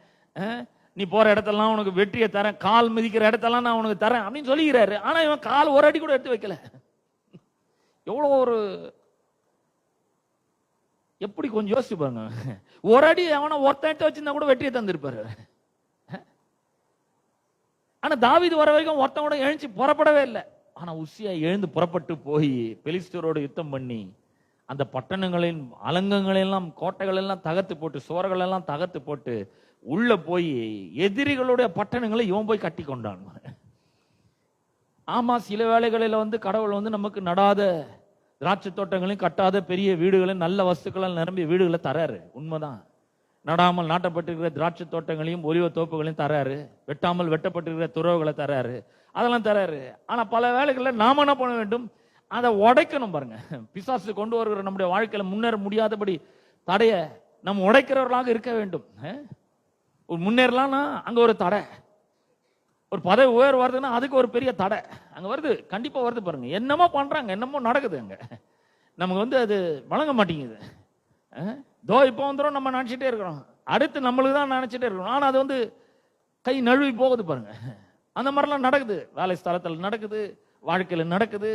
நீ போற இடத்தெல்லாம் உனக்கு வெற்றியை தரேன், கால் மிதிக்கிற இடத்தெல்லாம் நான் உனக்கு தரேன் அப்படின்னு சொல்லிக்கிறாரு. ஆனா இவன் கால் ஒரு அடி கூட எடுத்து வைக்கல. எவ்வளவு ஒரு எப்படி கொஞ்சம் யோசிச்சு பாருங்க. ஒரு அடி அவனை ஒருத்தன் எடுத்து வச்சிருந்தா கூட வெற்றியை தந்திருப்பாரு. ஆனா தாவீது வர வரைக்கும் ஒருத்தன் கூட எழுந்து புறப்படவே இல்லை. ஆனா உசியா எழுந்து புறப்பட்டு போய் பெலிஸ்தரோட யுத்தம் பண்ணி அந்த பட்டணங்களின் அலங்கங்களெல்லாம், கோட்டைகள் எல்லாம் தகர்த்து போட்டு, சுவர்கள் எல்லாம் தகர்த்து போட்டு உள்ள போய் எதிரிகளுடைய பட்டணங்களை இவன் போய் கட்டி கொண்டான். ஆமா, சில வேளைகளில் கடவுள் நமக்கு நடாத திராட்சை தோட்டங்களையும் கட்டாத பெரிய வீடுகளையும் நல்ல வஸ்துக்களால் நிரம்பிய வீடுகளை தராரு. உண்மைதான். நடாமல் நாட்டப்பட்டிருக்கிற திராட்சை தோட்டங்களையும் ஒலிவ தோப்புகளையும் தராரு. வெட்டாமல் வெட்டப்பட்டிருக்கிற துறவுகளை தராரு. அதெல்லாம் தராரு. ஆனா பல வேளைகளில் நாம என்ன பண்ண வேண்டும்? அதை உடைக்கணும். பாருங்க, பிசாசு கொண்டு வருகிற நம்முடைய வாழ்க்கையில முன்னேற முடியாதபடி தடைய நம்ம உடைக்கிறவர்களாக இருக்க வேண்டும். ஒரு முன்னேறலாம்னா அங்க ஒரு தடை, ஒரு பதவி உயர் வருதுன்னா அதுக்கு ஒரு பெரிய தடை அங்க வருது. கண்டிப்பா வருது. பாருங்க, என்னமோ பண்றாங்க, என்னமோ நடக்குது அங்க. நமக்கு அது வழங்க மாட்டேங்குது. தோ இப்போ வந்துடும் நம்ம நினைச்சிட்டே இருக்கிறோம், அடுத்து நம்மளுக்கு தான் நினைச்சிட்டே இருக்கிறோம். ஆனா அது கை நழுவி போகுது. பாருங்க, அந்த மாதிரிலாம் நடக்குது. வேலை ஸ்தலத்தில் நடக்குது, வாழ்க்கையில நடக்குது.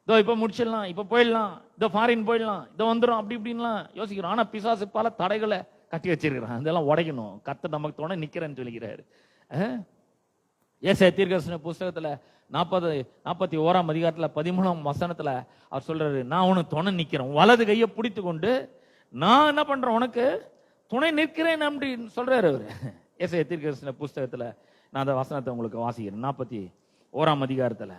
இதோ இப்ப முடிச்சிடலாம், இப்ப போயிடலாம், இதோ ஃபாரின் போயிடலாம், இதோ வந்துடும், அப்படி இப்படின்லாம் யோசிக்கிறோம். ஆனா பிசாசு பல தடைகளை கட்டி வச்சிருக்கிறான். அதெல்லாம் உடைக்கணும். கர்த்தர் நமக்கு துணை நிக்கிறேன்னு சொல்லிக்கிறாரு. ஏசாயா தீர்க்கதரிசன புஸ்தகத்துல 41ஆம் அதிகாரத்துல 13ஆம் வசனத்துல அவர் சொல்றாரு, நான் உனக்கு துணை நிக்கிறேன், வலது கையை பிடித்து கொண்டு நான் என்ன பண்றேன், உனக்கு துணை நிற்கிறேன் அப்படின்னு சொல்றாரு அவரு. ஏசாயா தீர்க்கதரிசன புஸ்தகத்துல நான் அந்த வசனத்தை உங்களுக்கு வாசிக்கிறேன். 41ஆம் அதிகாரத்துல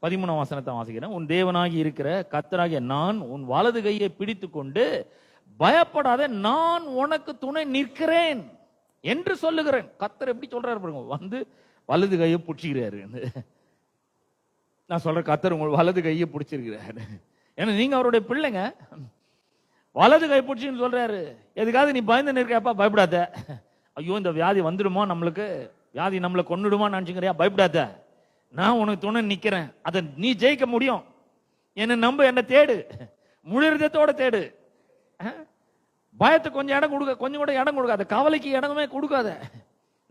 13ஆம் வசனத்தை வாசிக்கிறேன். உன் தேவனாகி இருக்கிற கர்த்தராகிய நான் உன் வலது கையை பிடித்து கொண்டு பயப்படாத, நான் உனக்கு துணை நிற்கிறேன் என்று சொல்லுகிறேன். கர்த்தர் எப்படி சொல்றாரு பாருங்க, வலது கையை பிடிச்சிக்கிறாரு. நான் சொல்றேன், கர்த்தர் உங்க வலது கையை பிடிச்சிருக்கிறாரு. ஏன்னா நீங்க அவருடைய பிள்ளைங்க. வலது கை பிடிச்சின்னு சொல்றாரு. எதுக்காவது நீ பயந்து நிற்கிறப்பா, பயப்படாத. ஐயோ இந்த வியாதி வந்துடுமா, நம்மளுக்கு வியாதி நம்மளை கொன்னுடுமா நினைச்சுக்கிறியா, பயப்படாத, நான் உனக்கு துணை நிக்கிறேன். அதை நீ ஜெயிக்க முடியும். என்ன நம்ப, என்ன தேடு, முழு இதயத்தோட தேடு. பயத்தை கொஞ்சம் இடம் கொடுக்க, கொஞ்சம் கூட இடம் கொடுக்காத, கவலைக்கு இடமே கொடுக்காத.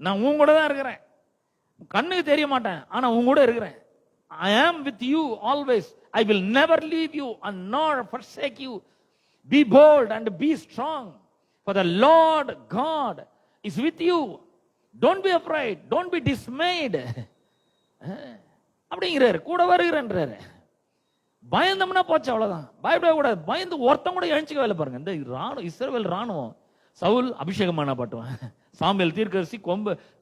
நான் உன் கூட தான் இருக்கிறேன். கண்ணுக்கு தெரிய மாட்டேன், ஆனா உன் கூட இருக்கிறேன். I am with you always. I will never leave you and nor forsake you. Be bold and be strong, for the Lord God is with you. Don't be afraid, don't be dismayed. அப்படிங்கிறாரு, கூட வருகிறேன்றாரு. பயந்தோம்னா போச்சு, அவ்வளவுதான். பயப்படக்கூடாது. பயந்து ஒருத்தம் கூட எழுச்சிக்க வேலை. பாருங்க, இந்த இஸ்ரவேல் ராணுவம், சவுல் அபிஷேகம் பண்ணப்பட்டுவான். சாமுவேல் தீர்க்கதரிசி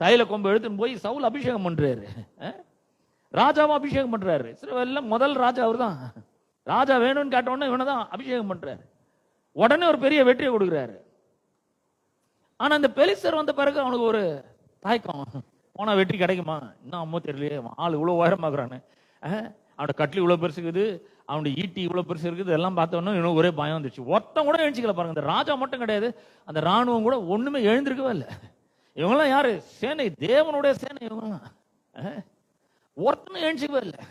தைல கொம்பு எடுத்துன்னு போய் சவுல் அபிஷேகம் பண்றாரு. ராஜாவும் அபிஷேகம் பண்றாரு. இஸ்ரவேல்ல முதல் ராஜா அவர் தான். ராஜா வேணும்னு கேட்டோன்னு இவனதான் அபிஷேகம் பண்றாரு. உடனே ஒரு பெரிய வெற்றியை கொடுக்குறாரு. ஆனா அந்த பெலிஸ்தர் வந்த பிறகு அவனுக்கு ஒரு தாய்க்கம், போனா வெற்றி கிடைக்குமா, இன்னும் அம்மா தெரியலையே, ஆள் இவ்வளவு உயரமாக்குறானு, அவனோட கட்லி இவ்வளவு பெருசு இருக்குது, அவனுடைய ஈட்டி இவ்வளவு பெருசு இருக்குது, எல்லாம் பார்த்தோன்னா இன்னும் ஒரே பயம் வந்துச்சு. ஒருத்தம் கூட எழுச்சிக்கல. பாருங்க, இந்த ராஜா மட்டும் கிடையாது, அந்த ராணுவம் கூட ஒண்ணுமே எழுந்திருக்கவே இல்லை. இவங்கெல்லாம் யாரு? சேனை, தேவனுடைய சேனை. இவங்கெல்லாம் ஒருத்தனும் எழுச்சிக்கவே இல்லை.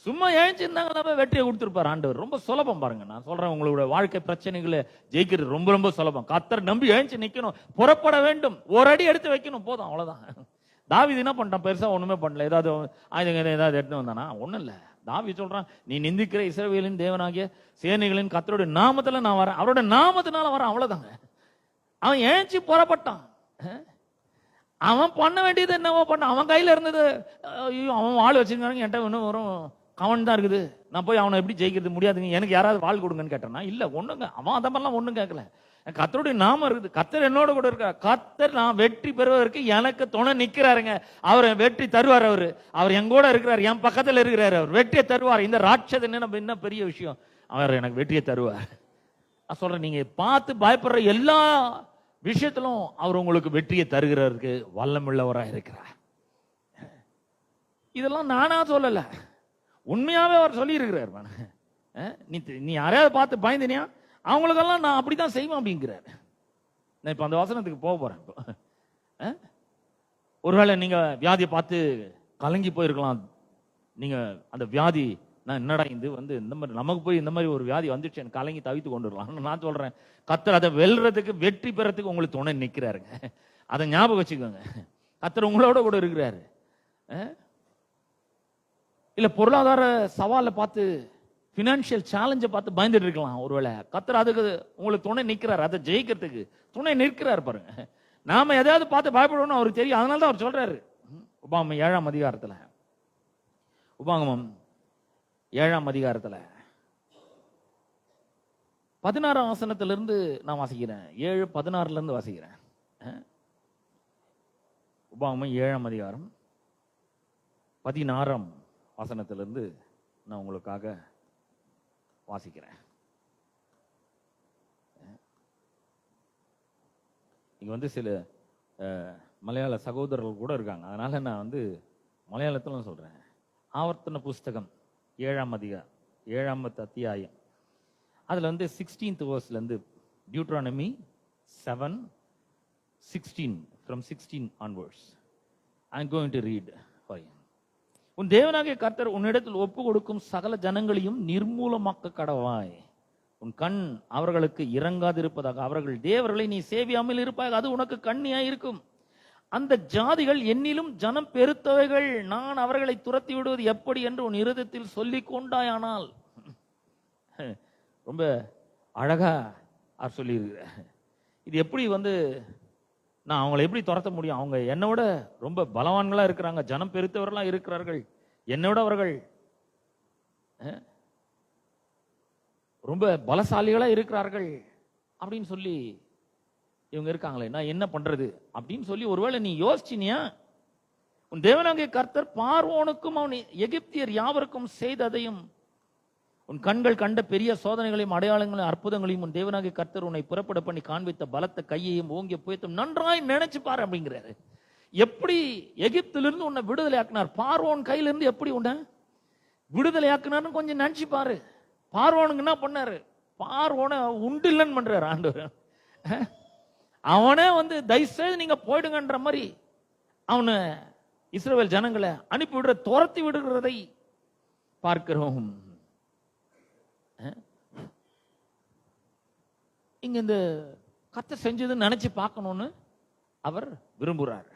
சும்மா எழுச்சிருந்தாங்க, வெற்றியை கொடுத்துருப்பாரு ஆண்டவர். ரொம்ப சுலபம். பாருங்க, நான் சொல்றேன், உங்களுடைய வாழ்க்கை பிரச்சனைகளை ஜெயிக்கிறது ரொம்ப ரொம்ப சுலபம். கர்த்தர் நம்பி எழுச்சி நிக்கணும், புறப்பட வேண்டும், ஒரு அடி எடுத்து வைக்கணும், போதும், அவ்வளவுதான். தாவீது என்ன பண்ணிட்டான்? பெருசா ஒண்ணுமே பண்ணல. ஏதாவது ஆயுதங்களை ஏதாவது எடுத்து வந்தானா? ஒண்ணும் இல்ல. தாவீது சொல்றான், நீ நிந்திக்கிற இஸ்ரவேலின் தேவனாகிய சேனைகளின் கர்த்தருடைய நாமத்துல நான் வரேன், அவரோட நாமத்தினால வரேன், அவ்வளவுதாங்க. அவன் எழுச்சி புறப்பட்டான். அவன் பண்ண வேண்டியது என்னவோ பண்ண. அவன் கையில இருந்தது, அவன் வாழ் வச்சிருக்காங்க, என்கிட்ட இன்னும் வரும் கவன் தான் இருக்குது, நான் போய் அவனை எப்படி ஜெயிக்கிறது, முடியாதுங்க, எனக்கு யாராவது வாழ் கொடுங்கன்னு கேட்டானா? இல்ல, ஒண்ணுங்க. அவன் அந்த மாதிரிலாம் ஒண்ணும் கேட்கல. கர்த்தருடைய நாமம் இருக்குது, கர்த்தர் என்னோட கூட இருக்கார், கர்த்தர் நான் வெற்றி பெறுவதற்கு எனக்கு துணை நிக்கிறாருங்க, அவர் வெற்றி தருவார், அவர் என் கூட இருக்கிறார், என் பக்கத்துல இருக்கிறார், அவர் வெற்றியை தருவார். இந்த ராட்சத என்ன பெரிய விஷயம், அவர் எனக்கு வெற்றியை தருவார். நான் சொல்றேன், நீங்க பார்த்து பயப்படுற எல்லா விஷயத்திலும் அவர் உங்களுக்கு வெற்றியை தருகிறவருக்கு வல்லமுள்ளவராக இருக்கிறார். இதெல்லாம் நானா சொல்லல, உண்மையாவே அவர் சொல்லி இருக்கிறார். நீ யாரையாவது பார்த்து பயந்தினியா, அவங்களுக்கெல்லாம் நான் அப்படித்தான் செய்வேன் அப்படிங்கிறார். நான் இப்ப அந்த வசனத்துக்கு போக போறேன். ஒருவேளை நீங்க வியாதியை பார்த்து கலங்கி போயிருக்கலாம். நீங்க அந்த வியாதி, நான் என்னடா இது இந்த மாதிரி நமக்கு போய் இந்த மாதிரி ஒரு வியாதி வந்துச்சு, கலங்கி தவித்து கொண்டு வரலாம். நான் சொல்றேன், கர்த்தர் அதை வெல்றதுக்கு, வெற்றி பெறத்துக்கு உங்களுக்கு துணை நிற்கிறாருங்க. அதை ஞாபகம் வச்சுக்கோங்க. கர்த்தர் உங்களோட கூட இருக்கிறாரு. இல்ல பொருளாதார சவாலை பார்த்து, பினான்சியல் சேலஞ்சை பார்த்து பயந்துட்டு இருக்கலாம். ஒருவேளை கர்த்தர் அதுக்கு உங்களுக்கு துணை நிற்கிறார், அதை ஜெயிக்கிறதுக்கு துணை நிற்கிறார். பாருங்க, நாம எதாவது பார்த்து பயப்படணும்னு அவருக்கு தெரியும். அதனால தான் அவர் சொல்றாரு. உபாகமம் 7ஆம் அதிகாரத்துல, உபாகமம் 7ஆம் அதிகாரத்துல 16ஆம் வசனத்திலிருந்து நான் வாசிக்கிறேன். 7:16 இருந்து வாசிக்கிறேன். உபாகமம் 7ஆம் அதிகாரம் 16ஆம் வசனத்திலிருந்து நான் உங்களுக்காக வாசிக்கிறேன். இங்க சில மலையாள சகோதரர்கள் கூட இருக்காங்க, அதனால நான் மலையாளத்துல சொல்றேன். ஆவர்த்தன புஸ்தகம் 7ஆம் அத்தியாயம், அதுல 16th verseல இருந்து Deuteronomy 7:16 from 16 onwards. I'm going to read for you. உன் தேவனாகிய கர்த்தர் உன்னிடத்தில் ஒப்பு கொடுக்கும் சகல ஜனங்களையும் நிர்மூலமாக்க கடவாய். உன் கண் அவர்களுக்கு இறங்காதிருப்பதாக, அவர்கள் தேவர்களை நீ சேவியாமல் இருப்பாய், அது உனக்கு கண்ணியாய் இருக்கும். அந்த ஜாதிகள் என்னிலும் ஜனம் பெருத்தவைகள், நான் அவர்களை துரத்தி விடுவது எப்படி என்று உன் இருதயத்தில் சொல்லிக் கொண்டாயானால். ரொம்ப அழகா அவர் சொல்லியிருக்கிற. இது எப்படி நான் அவங்களை எப்படி துரத்த முடியும்? அவங்க என்னோட ரொம்ப பலவான்களா இருக்கிறாங்க, ஜனம் பெருத்தவர்களா இருக்கிறார்கள், என்னோட அவர்கள் ரொம்ப பலசாலிகளா இருக்கிறார்கள் அப்படின்னு சொல்லி இவங்க இருக்காங்களே, நான் என்ன பண்றது அப்படின்னு சொல்லி ஒருவேளை நீ யோசிச்சினியா? உன் தேவனாகிய கர்த்தர் பார்வோனுக்கும் அவன் எகிப்தியர் யாவருக்கும் செய்ததையும், உன் கண்கள் கண்ட பெரிய சோதனைகளையும் அடையாளங்களையும் அற்புதங்களையும் உன் தேவனாகிய கர்த்தர் உன்னை புறப்பட பண்ணி காண்பித்த பலத்த கையையும் ஓங்கிய புயத்தும் நன்றாய் நினைச்சு பாரு அப்படிங்கிறாரு. எப்படி எகிப்திலிருந்து உன்னை விடுதலை ஆக்கினார், பார்வோன் கையிலிருந்து எப்படி உன்னை விடுதலை ஆக்கினார்னு கொஞ்சம் நினைச்சு பாரு. பார்வோனுக்கு என்ன பண்ணாரு? பார்வோனை உண்டு இல்லைன்னு பண்றாரு ஆண்டவர். அவனே தயவுசெய்து நீங்க போயிடுங்கன்ற மாதிரி அவனை இஸ்ரவேல் ஜனங்களை அனுப்பி விடுற, துரத்தி விடுகிறதை பார்க்கிறோம். இங்க இந்த கர்த்தர் செஞ்சதுன்னு நினைச்சு பார்க்கணும்னு அவர் விரும்புறாரு.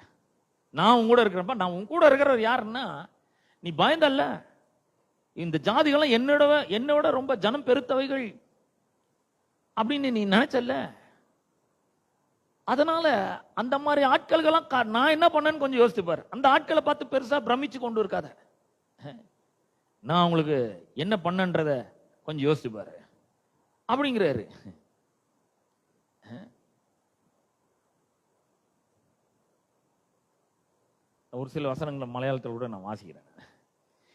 நான் உங்க கூட இருக்கிறப்ப, நான் உங்க கூட இருக்கிறவர் யாருன்னா, நீ பயந்தல்ல, இந்த ஜாதிகள்லாம் என்னோட ரொம்ப ஜனம் பெருத்தவைகள் அப்படின்னு நீ நினைச்சல்ல, அதனால அந்த மாதிரி ஆட்கள்லாம் நான் என்ன பண்ணேன்னு கொஞ்சம் யோசிச்சுப்பாரு. அந்த ஆட்களை பார்த்து பெருசா பிரமிச்சு கொண்டு இருக்காத, நான் உங்களுக்கு என்ன பண்ணன்றத கொஞ்சம் யோசிச்சுப்பாரு அப்படிங்கிறாரு. ஒரு சில வசனங்கள் மலையாளத்தில் கூட நான் வாசிக்கிறேன்.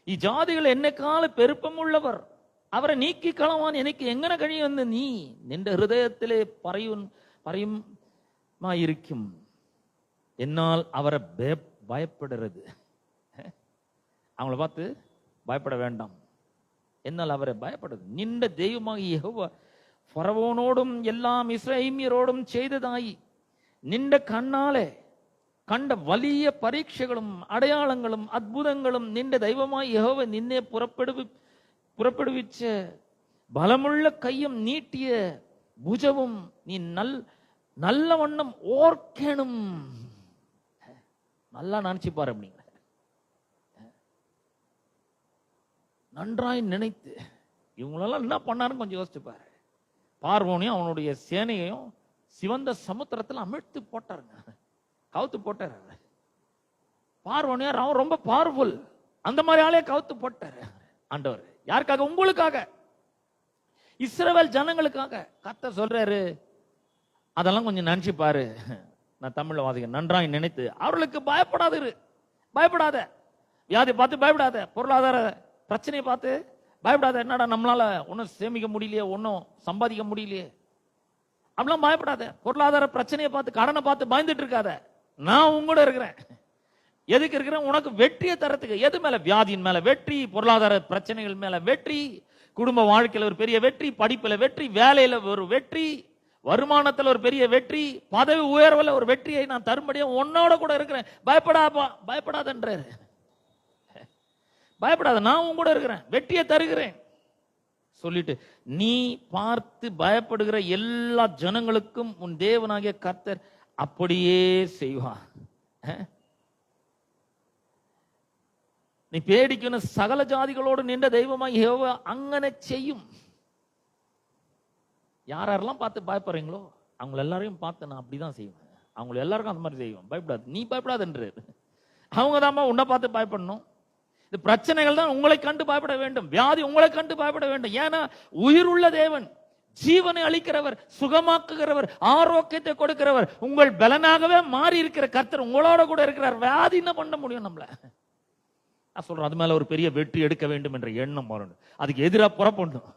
இஜாதிகள் என்னைக்கால பெருப்பம் உள்ளவர், அவரை நீக்கி களவான் எனக்கு எங்கன கழி நீ நின்ற ஹிருதயத்திலே பறையுமாயிருக்கும், என்னால் அவரை பயப்படுறது. அவங்கள பார்த்து பயப்பட வேண்டாம், என்னால் அவரை பயப்படுறது. நின்ற தெய்வமாக யெகோவா ஃபரவோனோடும் எல்லாம் இஸ்ரவேலியரோடும் செய்ததாய் நின்ற கண்ணாலே கண்ட வலிய பரீட்சைகளும் அடையாளங்களும் அற்புதங்களும் நின்ற தெய்வமாய் யெகோவா நின்னே புறப்படுவிச்ச பலமுள்ள கையும் நீட்டிய புஜவும் நீ நல்ல வண்ணம் ஓர்க்கணும். நல்லா நினைச்சு பாரு அப்படிங்கிற, நன்றாய் நினைத்து. இவங்களெல்லாம் என்ன பண்ணாருன்னு கொஞ்சம் யோசிச்சு பாரு. பார்வோனையும் அவனுடைய சேனையையும் சிவந்த சமுத்திரத்தில் அமிழ்த்து போட்டாருங்க, கவுத்து போட்டாரு. பார்வோனையும் அவன் ரொம்ப பவர்ஃபுல், அந்த மாதிரி ஆளே கவுத்து போட்டாரு ஆண்டவர். யாருக்காக? உங்களுக்காக, இஸ்ரவேல் ஜனங்களுக்காக. கர்த்தர் சொல்றாரு, அதெல்லாம் கொஞ்சம் நினைச்சு பாரு. நான் தமிழ்ல வாசிக்கிறேன். நன்றாய் நினைத்து அவர்களுக்கு பயப்படாத, வியாதி பார்த்து பயப்படாத, பொருளாதார பிரச்சனையை பார்த்து பயப்படாத. என்னடா நம்மளால ஒன்னும் சேமிக்க முடியலையே, ஒன்னும் சம்பாதிக்க முடியலையே, அப்படிலாம் பயப்படாத. பொருளாதார பிரச்சனையை பார்த்து, கடனை பார்த்து பயந்துட்டு இருக்காத. நான் உங்களோட இருக்கிறேன். எதுக்கு இருக்கிறேன்? உனக்கு வெற்றியை தரத்துக்கு. எது மேல? வியாதியின் மேல வெற்றி, பொருளாதார பிரச்சனைகள் மேல வெற்றி, குடும்ப வாழ்க்கையில ஒரு பெரிய வெற்றி, படிப்புல வெற்றி, வேலையில ஒரு வெற்றி, வருமானத்துல ஒரு பெரிய வெற்றி, பதவி உயர்வுல ஒரு வெற்றியை நான் தரும்படியா உன்னோட கூட இருக்கிறேன். பயப்படாதன்றாரு. பயப்படாத, நான் உன் கூட இருக்கிறேன், வெற்றியை தருகிறேன் சொல்லிட்டு, நீ பார்த்து பயப்படுகிற எல்லா ஜனங்களுக்கும் உன் தேவனாகிய கர்த்தர் அப்படியே செய்வான். நீ பேடிக்கணும் சகல ஜாதிகளோடு நின்ற தெய்வமாய் யெகோவா அங்கன செய்யும். யாரெல்லாம் பார்த்து பயப்படுறீங்களோ அவங்க எல்லாரையும் பார்த்து நான் அப்படிதான் செய்வேன். அவங்க எல்லாருக்கும் அந்த மாதிரி செய்வோம். பயப்படாது, நீ பயப்படாதுன்றாரு. அவங்க தான் உன்னை பார்த்து பயப்படணும். இந்த பிரச்சனைகள் தான் உங்களை கண்டு பயப்பட வேண்டும், வியாதி உங்களை கண்டு பயப்பட வேண்டும். ஏன்னா உயிருள்ள தேவன், ஜீவனை அளிக்கிறவர், சுகமாக்குகிறவர், ஆரோக்கியத்தை கொடுக்கிறவர், உங்கள் பலனாகவே மாறி இருக்கிற கர்த்தர் உங்களோட கூட இருக்கிறார். வியாதி என்ன பண்ண முடியும்? நம்மள நான் சொல்றேன், அது மேல ஒரு பெரிய வெற்றி எடுக்க வேண்டும் என்ற எண்ணம் வரணும். அதுக்கு எதிராக புறப்படணும்,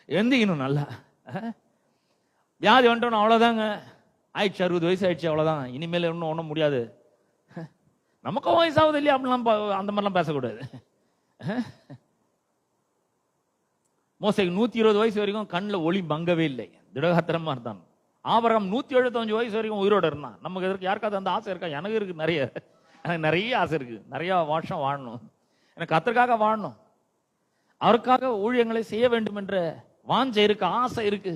எந்திக்கணும் நல்லா. வியாதி வந்துட்டோம், அவ்வளவுதாங்க, ஆயிடுச்சு, 60 வயசு ஆயிடுச்சு, அவ்வளவுதான், இனிமேல் இன்னும் ஒன்றும் முடியாது, நமக்கும் வயசாகுது இல்லையா, அப்படிலாம் அந்த மாதிரிலாம் பேசக்கூடாது. மோசேக்கு 120 வயசு வரைக்கும் கண்ணில் ஒளி மங்கவே இல்லை, திடகாத்திரமா இருந்தான். ஆபிரகாம் 175 வயசு வரைக்கும் உயிரோட இருந்தான். நமக்கு எதற்கு யாருக்காவது அந்த ஆசை இருக்கா? எனக்கு இருக்கு, எனக்கு நிறைய ஆசை இருக்கு, நிறைய வருஷம் வாழணும், எனக்கு கர்த்தருக்காக வாழணும், அவருக்காக ஊழியங்களை செய்ய வேண்டும் என்ற வாஞ்சை இருக்கு, ஆசை இருக்கு.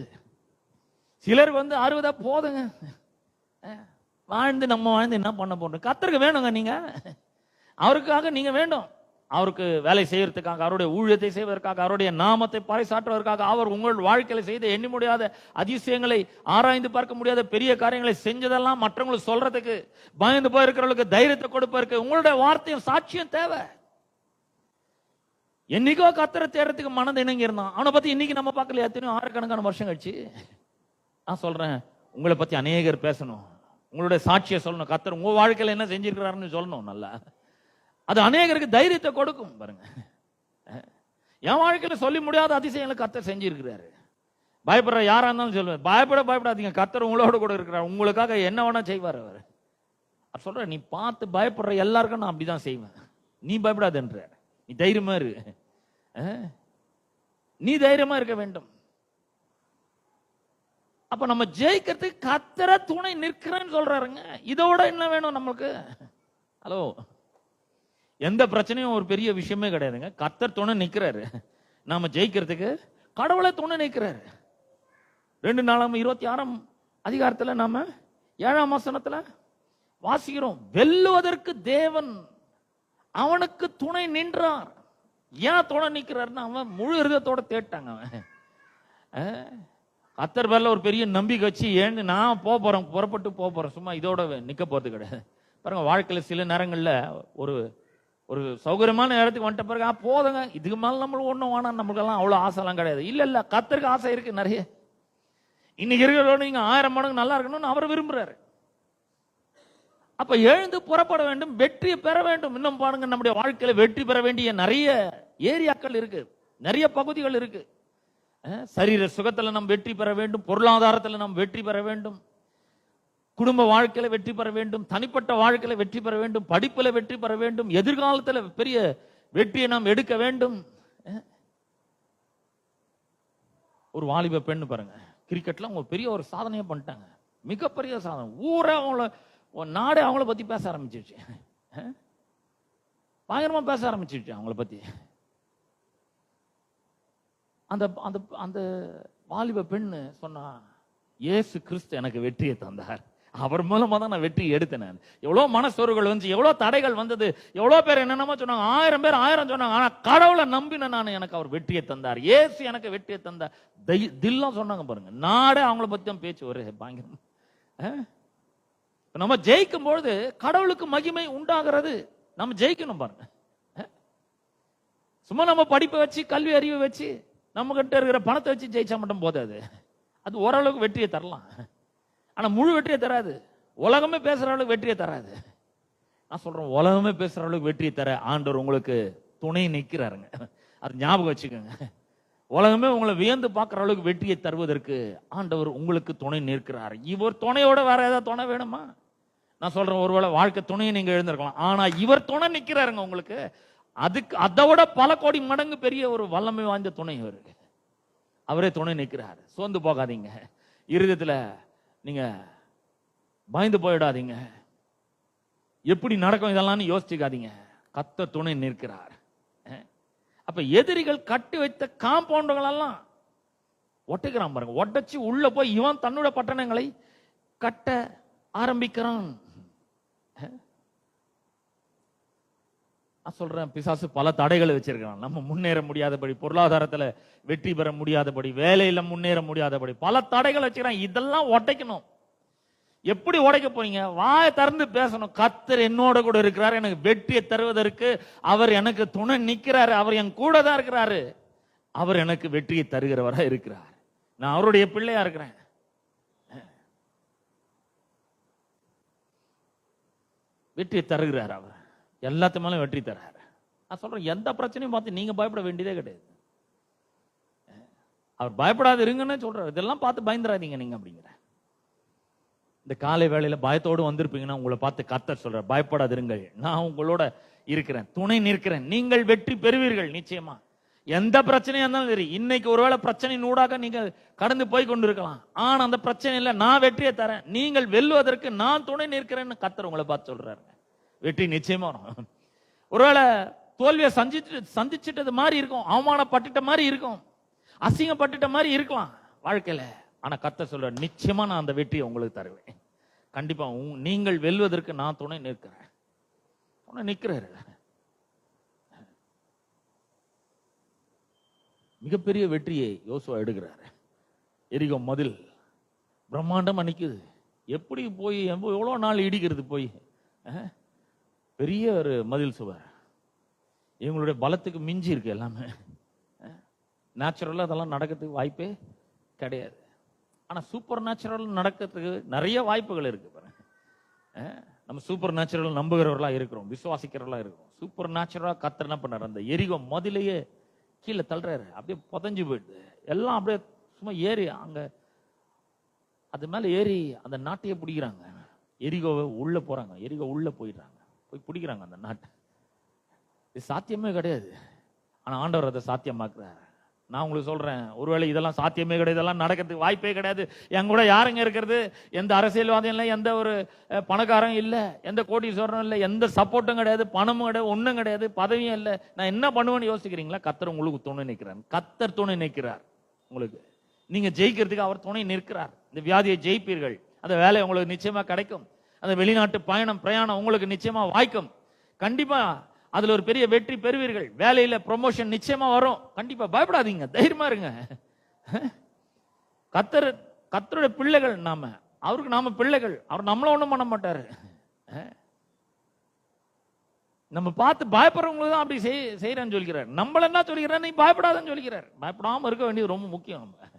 சிலருக்கு 60 போதுங்க, வாழ்ந்து நம்ம வாழ்ந்து என்ன பண்ண போறோம்? கர்த்தருக்கு வேணுங்க, நீங்க அவருக்காக நீங்க வேண்டும், அவருக்கு வேலை செய்யறதுக்காக, அவருடைய ஊழியத்தை செய்வதற்காக, அவருடைய நாமத்தை பறைசாற்றுவதற்காக, அவர் உங்கள் வாழ்க்கையில செய்த எண்ணி முடியாத அதிசயங்களை, ஆராய்ந்து பார்க்க முடியாத பெரிய காரியங்களை செஞ்சதெல்லாம் மற்றவங்களுக்கு சொல்றதுக்கு, பயந்து போயிருக்கிறவங்களுக்கு தைரியத்தை கொடுப்பதற்கு உங்களுடைய வார்த்தையும் சாட்சியம் தேவை. என்னைக்கோ கர்த்தரை தேடுறதுக்கு மனது இணங்கி இருந்தான், அவனை பத்தி இன்னைக்கு நம்ம பார்க்கல, எத்தனையோ ஆயிரக்கணக்கான வருஷம் கழிச்சு. நான் சொல்றேன், உங்களை பத்தி அநேகர் பேசணும், உங்களுடைய சாட்சியை சொல்லணும், கர்த்தர் உங்க வாழ்க்கையில என்ன செஞ்சிருக்கிறாருன்னு சொல்லணும் நல்லா. அது அநேகருக்கு தைரியத்தை கொடுக்கும். பாருங்க, என் வாழ்க்கையில சொல்லி முடியாத அதிசயங்களை கர்த்தர் செஞ்சிருக்கிறாரு. பயப்படுற யாரா இருந்தாலும் சொல்லுவேன், பயப்படாதீங்க, கர்த்தர் உங்களோட கூட இருக்கிறார், உங்களுக்காக என்ன வேணா செய்வார் அவர். சொல்ற, நீ பார்த்து பயப்படுற எல்லாருக்கும் நான் அப்படிதான் செய்வேன், நீ பயப்படாதுன்ற, நீ தைரியமா இரு, நீ தைரியமா இருக்க வேண்டும். அப்ப நம்ம ஜெயிக்கிறதுக்கு கர்த்தர துணை நிற்கிறேன்னு சொல்றாருங்க. இதோட என்ன வேணும் நம்மளுக்கு? ஹலோ, எந்த பிரச்சனையும் ஒரு பெரிய விஷயமே கிடையாதுங்க. கர்த்தர் துணை நிற்கிறாரு, நாம ஜெயிக்கிறதுக்கு கடவுளை துணை நிற்கிறாரு. 2 நாளாம் 26 அதிகாரத்துல நாம 7ஆம் வசனத்துல வாசிக்கிறோம், வெல்லுவதற்கு தேவன் அவனுக்கு துணை நின்றார். ஏன் துணை நிற்கிறாருன்னா, அவன் முழு இருதயத்தோட தேட்டாங்க. அவன் கர்த்தர் பேர்ல ஒரு பெரிய நம்பிக்கை வச்சு, ஏன்னு நான் போறேன், புறப்பட்டு போறேன், சும்மா இதோட நிக்க போறது கிடையாது. பாருங்க, வாழ்க்கையில சில நேரங்கள்ல ஒரு சௌகரியமான இடத்துக்கு வந்துட்ட பிறகு போதுங்க, இதுக்கு மேல நம்மளுக்கு ஒண்ணும் வேணாம், நம்மளுக்கெல்லாம் அவ்வளவு ஆசைலாம் கிடையாது. இல்ல, கர்த்தருக்கு ஆசை இருக்கு நிறைய. இன்னைக்கு இருக்கிறோட நீங்க 1000 மடங்கு நல்லா இருக்கணும்னு அவர் விரும்புறாரு. அப்ப எழுந்து புறப்பட வேண்டும், வெற்றியை பெற வேண்டும். இன்னும் பாருங்க, நம்முடைய வாழ்க்கையில வெற்றி பெற வேண்டிய நிறைய ஏரியாக்கள் இருக்கு, நிறைய பகுதிகள் இருக்கு. சரீர சுகத்துல நாம் வெற்றி பெற வேண்டும், பொருளாதாரத்துல நாம் வெற்றி பெற வேண்டும், குடும்ப வாழ்க்கையில வெற்றி பெற வேண்டும், தனிப்பட்ட வாழ்க்கையில வெற்றி பெற வேண்டும், படிப்புல வெற்றி பெற வேண்டும், எதிர்காலத்துல பெரிய வெற்றியை நாம் எடுக்க வேண்டும். ஒரு வாலிப பெண்ணு பாருங்க, கிரிக்கெட்ல அவங்க பெரிய ஒரு சாதனையை பண்ணிட்டாங்க, மிகப்பெரிய சாதனை. ஊரே அவங்கள, நாடே அவங்கள பத்தி பேச ஆரம்பிச்சிருச்சு, பயங்கரமா பேச ஆரம்பிச்சிருச்சு அவங்கள பத்தி. அந்த அந்த அந்த வாலிப பெண்ணு சொன்னா, இயேசு கிறிஸ்து எனக்கு வெற்றியை தந்தார், அவர் மூலமா தான் நான் வெற்றி எடுத்தேன். எவ்வளவு மனசோர்வுகள் வந்து, எவ்வளவு தடைகள் வந்தது, எவ்வளவு பேர் என்னென்னமோ சொன்னாங்க, 1000 பேர் 1000 சொன்னாங்க, ஆனா கடவுளை நம்பின நான், எனக்கு அவர் வெற்றியை தந்தார், இயேசு எனக்கு வெற்றியை தந்தார், தில்லாம் சொன்னாங்க பாருங்க. நாடே அவங்கள பத்தி தான் பேச்சு ஒரு பயங்கரம். நம்ம ஜெயிக்கும் பொழுது கடவுளுக்கு மகிமை உண்டாகிறது, நம்ம ஜெயிக்கணும் பாருங்க. சும்மா நம்ம படிப்பை வச்சு, கல்வி அறிவை வச்சு, நம்ம கிட்ட இருக்கிற பணத்தை வச்சு ஜெயிச்சா மட்டும் போதாது. அது ஓரளவுக்கு வெற்றியை தரலாம், ஆனா முழு வெற்றியை தராது. உலகமே பேசுற அளவுக்கு வெற்றியை தராது. நான் சொல்றேன், உலகமே பேசுற அளவுக்கு வெற்றியை தர ஆண்டவர் உங்களுக்கு துணை நிற்கிறாருங்க, அது ஞாபகம் வச்சுக்கோங்க. உலகமே உங்களை வியந்து பார்க்குற அளவுக்கு வெற்றியை தருவதற்கு ஆண்டவர் உங்களுக்கு துணை நிற்கிறார். இவர் துணையோட வேற ஏதாவது துணை வேணுமா? நான் சொல்றேன், ஒருவேளை வாழ்க்கை துணையை நீங்க எழுந்திருக்கலாம், ஆனா இவர் துணை நிற்கிறாருங்க உங்களுக்கு. அதுக்கு அதை விட பல கோடி மடங்கு பெரிய ஒரு வல்லமை வாய்ந்த துணை இவருக்கு, அவரே துணை நிற்கிறார். சோர்ந்து போகாதீங்க, இருதயத்துல நீங்க பயந்து போயிடாதீங்க, எப்படி நடக்கும் இதெல்லாம் யோசிச்சுக்காதீங்க, கர்த்தர் துணை நிற்கிறார். அப்ப எதிரிகள் கட்டி வைத்த காம்பவுண்டுகள் எல்லாம் ஒட்டைக்கிறான் பாருங்க, ஒட்டச்சு உள்ள போய் இவன் தன்னோட பட்டணங்களை கட்ட ஆரம்பிக்கிறான். நான் சொல்றேன், பிசாசு பல தடைகளை வச்சிருக்கான், நம்ம முன்னேற முடியாதபடி, பொருளாதாரத்துல வெற்றி பெற முடியாதபடி, வேலையில முன்னேற முடியாதபடி பல தடைகளை வச்சிருக்கான். இதெல்லாம் உடைக்கணும். எப்படி உடைக்க போறீங்க? வாயை திறந்து பேசணும். கர்த்தர் என்னோட கூட இருக்கிறார், எனக்கு வெற்றியை தருவதற்கு அவர் எனக்கு துணை நிற்கிறாரு, அவர் என் கூட தான் இருக்கிறாரு, அவர் எனக்கு வெற்றியை தருகிறவரா இருக்கிறார், நான் அவருடைய பிள்ளையா இருக்கிறேன். வெற்றியை தருகிறார், அவர் எல்லாத்து மேலும் வெற்றி தர்றாரு. நான் சொல்றேன், எந்த பிரச்சனையும் பார்த்து நீங்க பயப்பட வேண்டியதே கிடையாது. அவர் பயப்படாது இருங்கன்னு சொல்றாரு. இதெல்லாம் பார்த்து பயந்துடாதீங்க நீங்க அப்படிங்கிற. இந்த காலை வேளையில பயத்தோடு வந்திருப்பீங்கன்னா உங்களை பார்த்து கர்த்தர் சொல்றார், பயப்படாதிருங்கள், நான் உங்களோட இருக்கிறேன், துணை நிற்கிறேன், நீங்கள் வெற்றி பெறுவீர்கள் நிச்சயமா. எந்த பிரச்சனையா இருந்தாலும் சரி, இன்னைக்கு ஒருவேளை பிரச்சனை நூடாக நீங்க கடந்து போய் கொண்டு இருக்கலாம், ஆனா அந்த பிரச்சனையில நான் வெற்றியை தரேன், நீங்கள் வெல்வதற்கு நான் துணை நிற்கிறேன்னு கர்த்தர் உங்களை பார்த்து சொல்றாரு. வெற்றி நிச்சயமா வரும். ஒருவேளை தோல்வியை சந்திச்சிட்டது மாதிரி இருக்கும், அவமானப்பட்டுட்ட மாதிரி இருக்கும், அசிங்கப்பட்டுட்ட மாதிரி இருக்கலாம் வாழ்க்கையில. ஆனா கர்த்தர் சொல்ற, நிச்சயமா நான் அந்த வெற்றியை உங்களுக்கு தருவேன். கண்டிப்பா நீங்கள் வெல்வதற்கு நான் துணை நிற்கிறேன். துணை நிற்கிறாரு. மிகப்பெரிய வெற்றியை யோசுவா எடுக்கிறாரு. எரிகோ மதில் பிரம்மாண்டமா நிக்குது. எப்படி போய் எவ்வளவு நாள் இடிக்கிறது போய், பெரிய ஒரு மதில் சுவர். இவங்களுடைய பலத்துக்கு மிஞ்சி இருக்கு எல்லாமே. நேச்சுரலா அதெல்லாம் நடக்கிறதுக்கு வாய்ப்பே கிடையாது. ஆனா சூப்பர் நேச்சுரல் நடக்கிறதுக்கு நிறைய வாய்ப்புகள் இருக்கு பாருங்க. நம்ம சூப்பர் நேச்சுரல் நம்புகிறவர்களா இருக்கிறோம், விசுவாசிக்கிறவர்களா இருக்கிறோம். சூப்பர் நேச்சுரலா கர்த்தர் என்ன பண்ணாரு, அந்த எரிகோ மதிலையே கீழே தள்ளுறாரு. அப்படியே புதஞ்சு போயிடுது எல்லாம். அப்படியே சும்மா ஏறி அங்க அது மேல ஏறி அந்த நாட்டையே பிடிக்கிறாங்க. எரிகோவை உள்ள போறாங்க, எரிகோ உள்ள போயிடுறாங்க, போய் பிடிக்கிறாங்க அந்த நாட்டை. இது சாத்தியமே கிடையாது. ஆனா ஆண்டவர் அதை சாத்தியமாக்குறாரு. நான் உங்களுக்கு சொல்றேன், ஒருவேளை இதெல்லாம் சாத்தியமே கிடையாது, இதெல்லாம் நடக்கிறதுக்கு வாய்ப்பே கிடையாது, என் கூட யாருங்க இருக்கிறது, எந்த அரசியல்வாதம் இல்லை, எந்த ஒரு பணக்காரங்க இல்லை, எந்த கோடீஸ்வரனும் இல்லை, எந்த சப்போர்ட்டும் கிடையாது, பணமும் கிடையாது, ஒன்றும் கிடையாது, பதவியும் இல்லை, நான் என்ன பண்ணுவேன்னு யோசிக்கிறீங்களா? கர்த்தர் உங்களுக்கு துணை நிற்கிறார். கர்த்தர் துணை நிற்கிறார் உங்களுக்கு. நீங்க ஜெயிக்கிறதுக்கு அவர் துணை நிற்கிறார். இந்த வியாதியை ஜெயிப்பீர்கள், அந்த வேலை உங்களுக்கு நிச்சயமா கிடைக்கும், அந்த வெளிநாட்டு பிரயாணம் உங்களுக்கு நிச்சயமா வாய்க்கும். கண்டிப்பா அதுல ஒரு பெரிய வெற்றி பெறுவீர்கள். வேலையில ப்ரொமோஷன் நிச்சயமா வரும். கண்டிப்பா பயப்படாதீங்க, தைரியமா இருங்க. கர்த்தருடைய பிள்ளைகள் நாம, அவருக்கு நாம பிள்ளைகள். அவர் நம்மள ஒண்ணும் பண்ண மாட்டாரு. நம்ம பார்த்து பயப்படுறவங்களுக்கு தான் அப்படி செய்யறேன்னு சொல்லிக்கிறார். நம்மள என்ன சொல்லிக்கிறார், நீ பயப்படாதன்னு சொல்லிக்கிறார். பயப்படாம இருக்க வேண்டியது ரொம்ப முக்கியம். நம்ம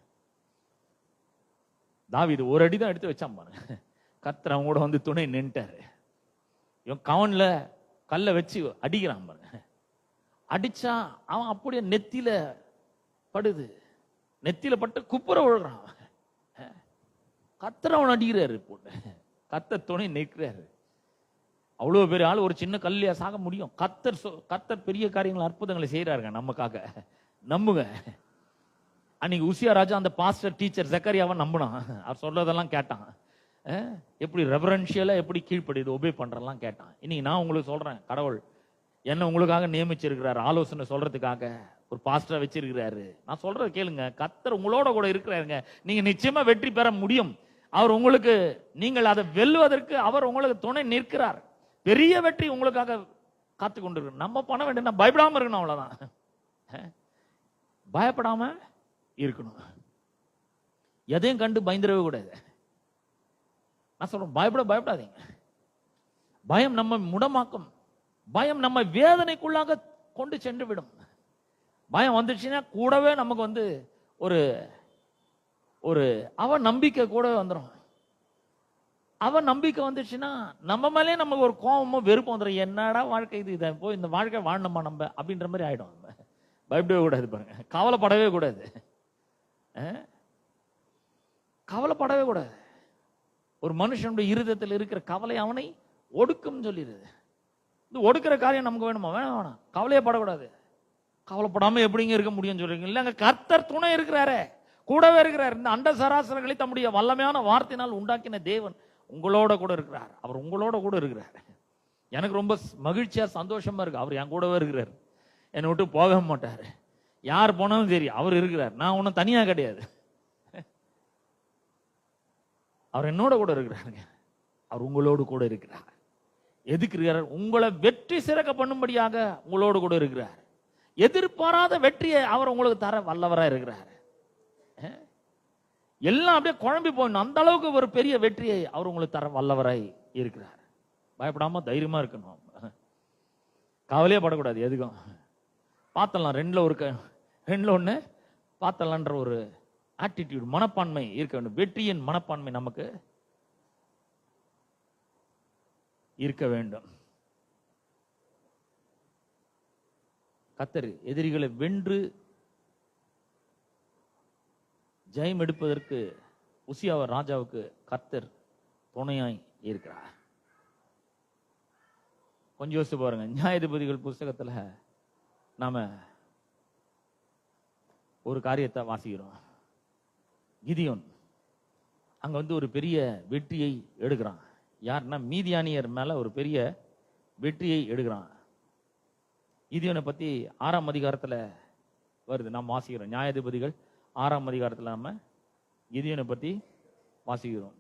தாவீது ஒரு அடி தான் எடுத்து வச்சான் பாருங்க, கர்த்தர் அவங்க கூட வந்து துணை நின்ட்டாரு. இவன் கவன்ல கல்ல வச்சு அடிக்கிறான் பாருங்க. அடிச்சா அவன் அப்படியே நெத்தியில படுது, நெத்தியில பட்டு குப்புற விழுறான். கர்த்தர் அவன் அடிக்கிறாரு போட்டு. கர்த்தர் துணை நிற்கிறாரு. அவ்வளவு பெரிய ஆள் ஒரு சின்ன கல்லையா சாக முடியும்? கர்த்தர் பெரிய காரியங்கள் அற்புதங்களை செய்யறாருங்க நமக்காக. நம்புங்க. அன்னைக்கு உசியா ராஜா அந்த பாஸ்டர் டீச்சர் ஜக்கரியாவை நம்பினான். அவர் சொல்றதெல்லாம் கேட்டான். எப்படி ரெவரன்ஷியலா எப்படி கீழ்ப்படிது ஒபே பண்றலாம் கேட்டான். இன்னைக்கு நான் உங்களுக்கு சொல்றேன், கடவுள் என்ன உங்களுக்காக நியமிச்சிருக்கிறாரு, ஆலோசனை சொல்றதுக்காக ஒரு பாஸ்டரா வச்சிருக்கிறாரு. நான் சொல்றது கேளுங்க, கர்த்தர் உங்களோட கூட இருக்கிறாருங்க. நீங்க நிச்சயமா வெற்றி பெற முடியும். அவர் உங்களுக்கு, நீங்கள் அதை வெல்வதற்கு அவர் உங்களுக்கு துணை நிற்கிறார். பெரிய வெற்றி உங்களுக்காக காத்து கொண்டிருக்க. நம்ம பண்ண வேண்டிய பயப்படாம இருக்கணும், அவ்வளவுதான். பயப்படாம இருக்கணும். எதையும் கண்டு பயந்துடவே கூடாது. நான் சொல்றேன், பயப்படாதீங்க. பயம் நம்ம முடமாக்கும். பயம் நம்ம வேதனைக்குள்ளாக கொண்டு சென்று விடும். பயம் வந்துச்சுன்னா கூடவே நமக்கு வந்து ஒரு ஒரு அவ நம்பிக்கை கூட வந்துடும். அவ நம்பிக்கை வந்துச்சுன்னா நம்ம மேலே நமக்கு ஒரு கோபமும் வெறுப்பும் வந்துடும். என்னடா வாழ்க்கை இது, இதை போய் இந்த வாழ்க்கை வாழணுமா நம்ம அப்படின்ற மாதிரி ஆயிடும். பயப்படவே கூடாது பாருங்க. கவலைப்படவே கூடாது. கவலைப்படவே கூடாது. ஒரு மனுஷனுடைய இருதயத்தில் இருக்கிற கவலை அவனை ஒடுக்கும் சொல்லிடுது. இந்த ஒடுக்கிற காரியம் நமக்கு வேணுமா? வேணாம். கவலையே படக்கூடாது. கவலைப்படாம எப்படிங்க இருக்க முடியும் சொல்றீங்க? இல்லைங்க, கர்த்தர் துணை இருக்கிறாரே, கூடவே இருக்கிறார். இந்த அண்ட சராசரங்களை தம்முடைய வல்லமையான வார்த்தையினால் உண்டாக்கின தேவன் உங்களோட கூட இருக்கிறார். அவர் உங்களோட கூட இருக்கிறார். எனக்கு ரொம்ப மகிழ்ச்சியா சந்தோஷமா இருக்கு. அவர் என் கூடவே இருக்கிறார், என்னை விட்டு போக மாட்டாரு. யார் போனாலும் சரி அவர் இருக்கிறார். நான் ஒன்றும் தனியா கிடையாது, அவர் என்னோட கூட இருக்கிறாருங்க. அவர் உங்களோடு கூட இருக்கிறார். எதுக்கு இருக்கிறார்? உங்களை வெற்றி சிறக்க பண்ணும்படியாக உங்களோடு கூட இருக்கிறார். எதிர்பாராத வெற்றியை அவர் உங்களுக்கு தர வல்லவரா இருக்கிறார். எல்லாம் அப்படியே குழம்பி போகணும், அந்த அளவுக்கு ஒரு பெரிய வெற்றியை அவர் உங்களுக்கு தர வல்லவராய் இருக்கிறார். பயப்படாம தைரியமா இருக்கணும். கவலையே படக்கூடாது எதுக்கும். பார்த்தலாம் ரெண்டுல ஒண்ணு பார்த்தலான்ற ஒரு ஆட்டிடியூட், மனப்பான்மை இருக்க வேண்டும். வெற்றியின் மனப்பான்மை நமக்கு இருக்க வேண்டும். கர்த்தர் எதிரிகளை வென்று ஜெயம் எடுப்பதற்கு உசியா ராஜாவுக்கு கர்த்தர் துணையாய் இருக்கிறார். கொஞ்சம் யோசிச்சு பாருங்க. நியாயாதிபதிகள் புஸ்தகத்துல நாம ஒரு காரியத்தை வாசிக்கிறோம். கிதியோன் அங்க ஒரு பெரிய வெற்றியை எடுக்கிறான். யாருன்னா மீதியானியர் மேல ஒரு பெரிய வெற்றியை எடுக்கிறான். கிதியோனை பத்தி 6ஆம் அதிகாரத்துல வருது, நாம் வாசிக்கிறோம். நியாயாதிபதிகள் 6ஆம் அதிகாரத்துல நாம கிதியோனை பத்தி வாசிக்கிறோம்.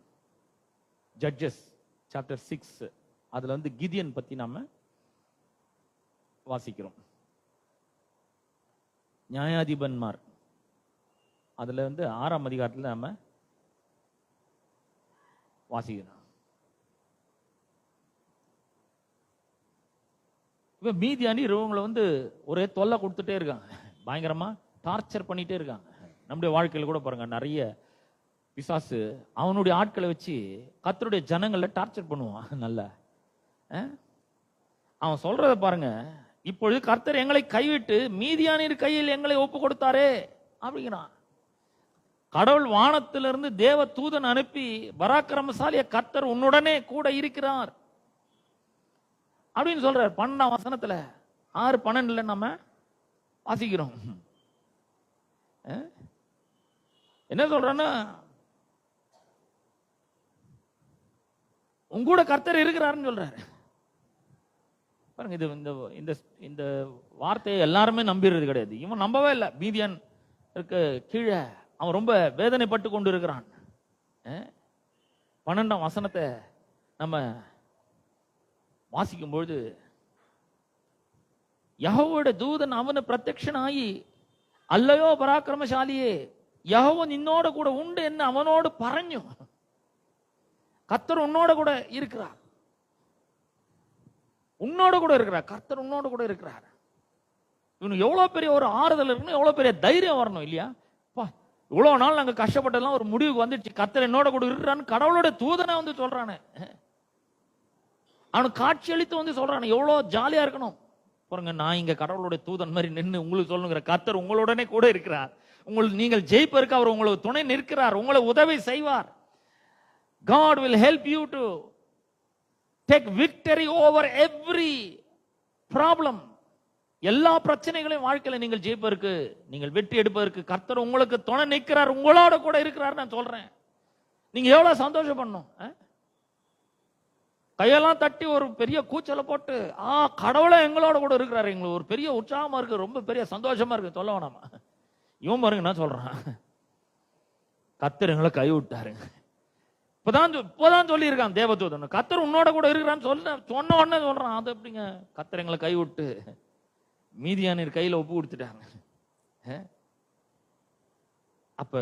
ஜட்ஜஸ் சாப்டர் 6 அதுல கிதியோன் பத்தி நாம வாசிக்கிறோம். நியாயாதிபன்மார் அதுல 6ஆம் அதிகாரத்துல நாம வாசிக்கிறோம். இப்ப மீதியானி இவங்களை ஒரே தொல்லை கொடுத்துட்டே இருக்காங்க, பயங்கரமா டார்ச்சர் பண்ணிட்டே இருக்காங்க. நம்முடைய வாழ்க்கையில கூட பாருங்க, நிறைய பிசாசு அவனுடைய ஆட்களை வச்சு கர்த்தருடைய ஜனங்களை டார்ச்சர் பண்ணுவான். நல்ல அவன் சொல்றத பாருங்க, இப்பொழுது கர்த்தர் எங்களை கைவிட்டு மீதியானின் கையில் எங்களை ஒப்பு கொடுத்தாரே அப்படிங்கிறான். கடவுள் வானத்திலிருந்து தேவ தூதன் அனுப்பி, பராக்கிரமசாலிய கர்த்தர் உன்னுடனே கூட இருக்கிறார் அப்படின்னு சொல்றார். 12ஆம் வசனத்துல 6:12 நம்ம வாசிக்கிறோம். என்ன சொல்றன்னா, உங்கூட கர்த்தர் இருக்கிறாருன்னு சொல்றாரு. பாருங்க, இது இந்த இந்த வார்த்தையை எல்லாருமே நம்பிடுறது கிடையாது. இவன் நம்பவே இல்லை. மீதியான் இருக்க கீழே அவன் ரொம்ப வேதனைப்பட்டு கொண்டு இருக்கிறான். 12ஆம் வசனத்தை நம்ம வாசிக்கும் பொழுது, யெகோவாவுடைய தூதன் அவனு பிரத்யக்ஷனாகி, அல்லையோ பராக்கிரமசாலியே, யெகோவா நின்னோட கூட உண்டு என்ன அவனோடு பறഞ്ഞു. கர்த்தர் உன்னோட கூட இருக்கிறார், உன்னோட கூட இருக்கிறார், கர்த்தர் உன்னோட கூட இருக்கிறார். இவனுக்கு எவ்வளவு பெரிய ஒரு ஆறுதல் இருக்கணும், எவ்வளவு பெரிய தைரியம் வரணும் இல்லையா? இவ்வளவு நாள் நாங்க கஷ்டப்பட்டதெல்லாம் ஒரு முடிவுக்கு வந்துடுச்சு, கர்த்தர் என்னோட கூட இருக்கிறான்னு கடவுளோட தூதனை சொல்றானே. அவனுக்கு காட்சி அளித்து சொல்றானே, எவ்வளவு ஜாலியா இருக்கணும் பாருங்க. நான் இங்க கடவுளுடைய தூதன் மாதிரி நின்று உங்களுக்கு சொல்லுங்கிற, கர்த்தர் உங்களுடனே கூட இருக்கிறார், நீங்கள் ஜெயிப்பதற்கு அவர் உங்களுக்கு துணை நிற்கிறார், உங்களை உதவி செய்வார். God will help you to take victory over every problem. எல்லா பிரச்சனைகளையும் வாழ்க்கையில நீங்கள் ஜெயிப்பதற்கு, நீங்கள் வெற்றி எடுப்பதற்கு கர்த்தர் உங்களுக்கு துணை நிற்கிறார், உங்களோட கூட இருக்கிறார். நான் சொல்றேன், நீங்க எவ்வளவு சந்தோஷப்படணும். கையெல்லாம் தட்டி ஒரு பெரிய கூச்சலை போட்டு, கடவுளை எங்களோட கூட இருக்கிறாரு, எங்களுக்கு ஒரு பெரிய உற்சாகமா இருக்கு, ரொம்ப பெரிய சந்தோஷமா இருக்கு சொல்ல வேணாமா? இவன் பாருங்க என்ன சொல்றான், கர்த்தர் எங்களை கை விட்டாருங்க. இப்பதான் சொல்லி இருக்கான் தேவதூதன், கர்த்தர் உன்னோட கூட இருக்கிறான்னு சொன்ன உடனே சொல்றான், அது எப்படிங்க கர்த்தர் எங்களை கை விட்டு மீதியானின் கையில ஒப்பு கொடுத்துட்டாங்க. அப்ப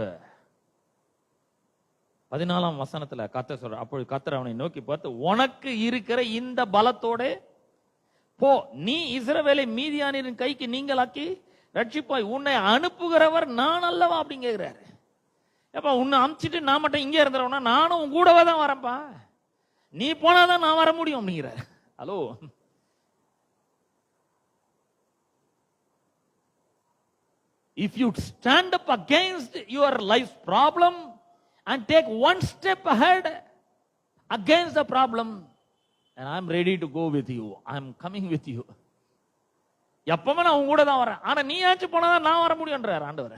14ஆம் வசனத்துல கர்த்தர் சொல்ற, அப்பொழுது கர்த்தர் அவனை நோக்கி பார்த்து, உனக்கு இருக்கிற இந்த பலத்தோட போ, நீ இஸ்ரவேலை மீதியானின் கைக்கு நீங்களாக்கி ரட்சிப்பாய், உன்னை அனுப்புகிறவர் நான் அல்லவா அப்படின்னு கேட்கிறாரு. ஏப்பா, உன்னை அனுப்பிச்சிட்டு நான் மட்டும் இங்கே இருந்துறவனா, நானும் உன் கூடவே தான் வரேன்ப்பா, நீ போனாதான் நான் வர முடியும் அப்படிங்கிறார். Hello, if you stand up against your life's problem and take one step ahead against the problem, and I'm ready to go with you, I'm coming with you. எப்பவுமே நான் உன் கூட தான் வரேன், ஆனா நீ ஆச்சு போனாதான் நான் வர முடியும்ன்றார் ஆண்டவர்.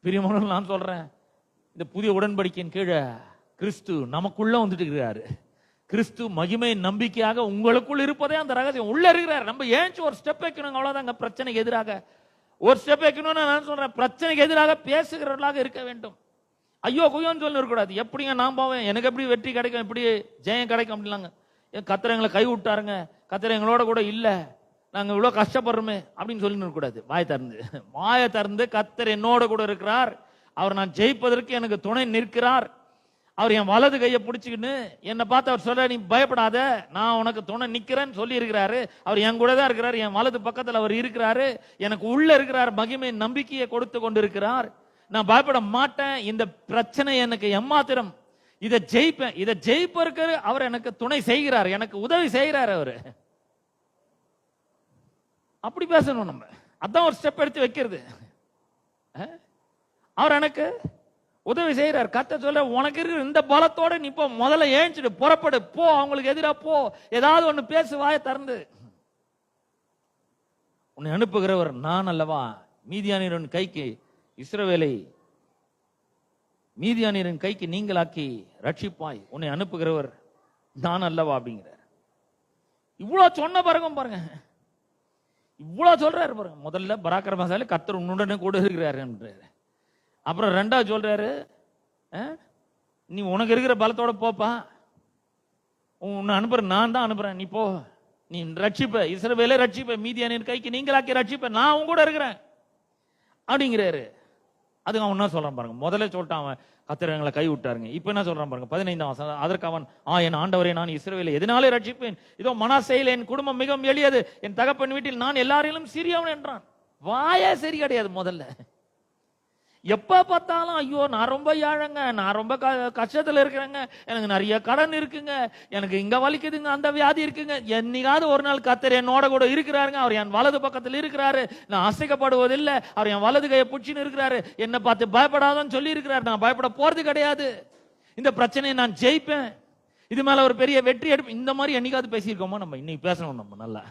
பிரியமானவர்களே, நான் சொல்றேன், இந்த புதிய உடன்படிக்கையின் கீழே கிறிஸ்து நமக்குள்ள வந்துட்டு இருக்கிறாரு. கிறிஸ்து மகிமை நம்பிக்கையாக உங்களுக்குள் இருப்பதே அந்த ரகசியம். உள்ள இருக்கிறார். நம்ம ஏன் ஒரு ஸ்டெப் வைக்கணும், அவ்வளவுதாங்க. பிரச்சனைக்கு எதிராக ஒரு ஸ்டெப் வைக்கணும்னு நான் சொல்றேன், பிரச்சனைக்கு எதிராக பேசுகிறவர்களாக இருக்க வேண்டும். ஐயோ குயோன்னு சொல்லி இருக்கக்கூடாது. எப்படிங்க நான் போவேன், எனக்கு எப்படி வெற்றி கிடைக்கும், எப்படி ஜெயம் கிடைக்கும் அப்படிலாங்க. கர்த்தர் எங்களை கை விட்டாருங்க, கர்த்தர் எங்களோட கூட இல்ல, நாங்க இவ்வளவு கஷ்டப்படுறோமே அப்படின்னு சொல்லி இருக்கக்கூடாது. வாயை திறந்து கர்த்தர் என்னோட கூட இருக்கிறார், அவர் நான் ஜெயிப்பதற்கு எனக்கு துணை நிற்கிறார், அவர் என் வலது கையை பிடிச்சிக்கின்னு என்னை பார்த்து அவர் சொல்ற, நீ பயப்படாத, நான் உனக்கு துணை நிக்கிறேன்னு சொல்லி இருக்கிறாரு. அவர் என் கூட தான் இருக்கிறார், என் வலது பக்கத்தில் அவர் இருக்கிறாரு, எனக்கு உள்ள இருக்கிறார், மகிமை நம்பிக்கையை கொடுத்து கொண்டு இருக்கிறார், நான் பயப்பட மாட்டேன். இந்த பிரச்சனை எனக்கு எம்மாத்திரம், இதை ஜெயிப்பேன், இதை ஜெயிப்பதற்கு அவர் எனக்கு துணை செய்கிறார், எனக்கு உதவி செய்கிறார். அவரு அப்படி பேசணும் நம்ம. அதான் ஒரு ஸ்டெப் எடுத்து வைக்கிறது. அவர் எனக்கு உதவி செய்யறார். கர்த்தர் சொல்ற, உனக்கு இருக்கிற இந்த பலத்தோட நீ போ, முதல்ல ஏஞ்சிடு, புறப்படு, போ, அவங்களுக்கு எதிராக போ, ஏதாவது ஒண்ணு பேசு, வாயை திறந்து. உன்னை அனுப்புகிறவர் நான் அல்லவா? மீதியானியரின் கைக்கு இஸ்ரவேலை மீதியானியரின் கைக்கு நீங்களாக்கி ரட்சிப்பாய், உன்னை அனுப்புகிறவர் நான் அல்லவா அப்படிங்கிறார். இவ்வளவு சொன்ன பாருங்க, இவ்வளவு சொல்றாரு பாருங்க. முதல்ல பராக்கிரமசாலி, கர்த்தர் உன்னுடனே கூட இருக்கிறாரு. அப்புறம் ரெண்டாவது சொல்றாரு, நீ உனக்கு இருக்கிற பலத்தோட போப்பா, உன்னை அனுப்புற நான் தான் அனுப்புறேன், நீ போ, நீ ரட்சிப்ப, இஸ்ரவேலை ரட்சிப்ப, மீதியானியரின் கைக்கு நீங்களாக்கி ரட்சிப்ப, நான் உன் கூட இருக்கிறேன் அப்படிங்கிறாரு. அதுக்கு அவன் என்ன சொல்றான் பாருங்க. முதல்ல சொல்லிட்டான் அவன், கர்த்தர் எங்களை கை விட்டாருங்க. இப்ப என்ன சொல்றான் பாருங்க, 15ஆம் வசனம். அதற்கு அவன், என் ஆண்டவரே, நான் இஸ்ரவேலை எதனாலே ரட்சிப்பேன்? இதோ மனாசேயில் என் குடும்பம் மிகவும் எளியது, என் தகப்பன் வீட்டில் நான் எல்லாரிலும் சிறியவன் என்றான். வாயே சரி கிடையாது. முதல்ல எப்ப பார்த்தாலும், ஐயோ நான் ரொம்ப ஏழைங்க, நான் ரொம்ப கஷ்டத்துல இருக்கிறேங்க, எனக்கு நிறைய கடன் இருக்குங்க, எனக்கு இங்க வலிக்குதுங்க, அந்த வியாதி இருக்குங்க. என்னைக்காவது ஒரு நாள் கர்த்தர் என்னோட கூட இருக்கிறாருங்க, அவர் என் வலது பக்கத்தில் இருக்கிறாரு, நான் அசைக்கப்படுவதில்லை, அவர் என் வலது கையை பிடிச்சின்னு இருக்கிறாரு, என்னை பார்த்து பயப்படாதன்னு சொல்லி இருக்கிறாரு, நான் பயப்பட போறது கிடையாது, இந்த பிரச்சனையை நான் ஜெயிப்பேன், இது மேல ஒரு பெரிய வெற்றி எடுப்பேன். இந்த மாதிரி என்னைக்காவது பேசியிருக்கோமோ? நம்ம இன்னைக்கு பேசணும். நம்ம நல்லா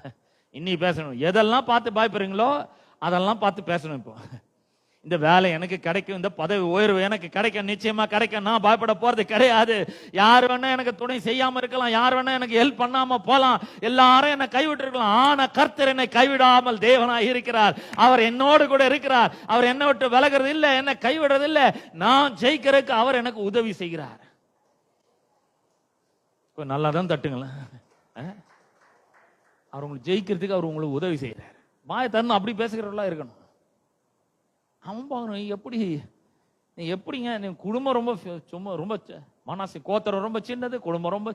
இன்னைக்கு பேசணும். எதெல்லாம் பார்த்து பயப்படுறீங்களோ அதெல்லாம் பார்த்து பேசணும். இப்போ இந்த வேலை எனக்கு கிடைக்கும், இந்த பதவி உயர்வு எனக்கு கிடைக்கும், நிச்சயமா கிடைக்கும், நான் பயப்பட போறது கிடையாது. யார் வேணா எனக்கு துணை செய்யாம இருக்கலாம், யார் வேணா எனக்கு ஹெல்ப் பண்ணாம போலாம், எல்லாரும் என்னை கைவிட்டு இருக்கலாம், ஆனா கர்த்தர் என்னை கைவிடாமல் தேவனாய் இருக்கிறார். அவர் என்னோடு கூட இருக்கிறார். அவர் என்னை விட்டு விலகிறது இல்லை, என்னை கைவிடுறது இல்லை. நான் ஜெயிக்கிறதுக்கு அவர் எனக்கு உதவி செய்கிறார். நல்லா தான் தட்டுங்களேன். அவர் உங்களுக்கு ஜெயிக்கிறதுக்கு அவர் உங்களுக்கு உதவி செய்கிறார். வாயை திறந்து அப்படி பேசுகிறவர்களா இருக்கணும். அவன் பாக்கணும், எப்படிங்க நீ குடும்பம் ரொம்ப சும்மா ரொம்ப மனசு கோத்தரம் ரொம்ப சின்னது, குடும்பம் ரொம்ப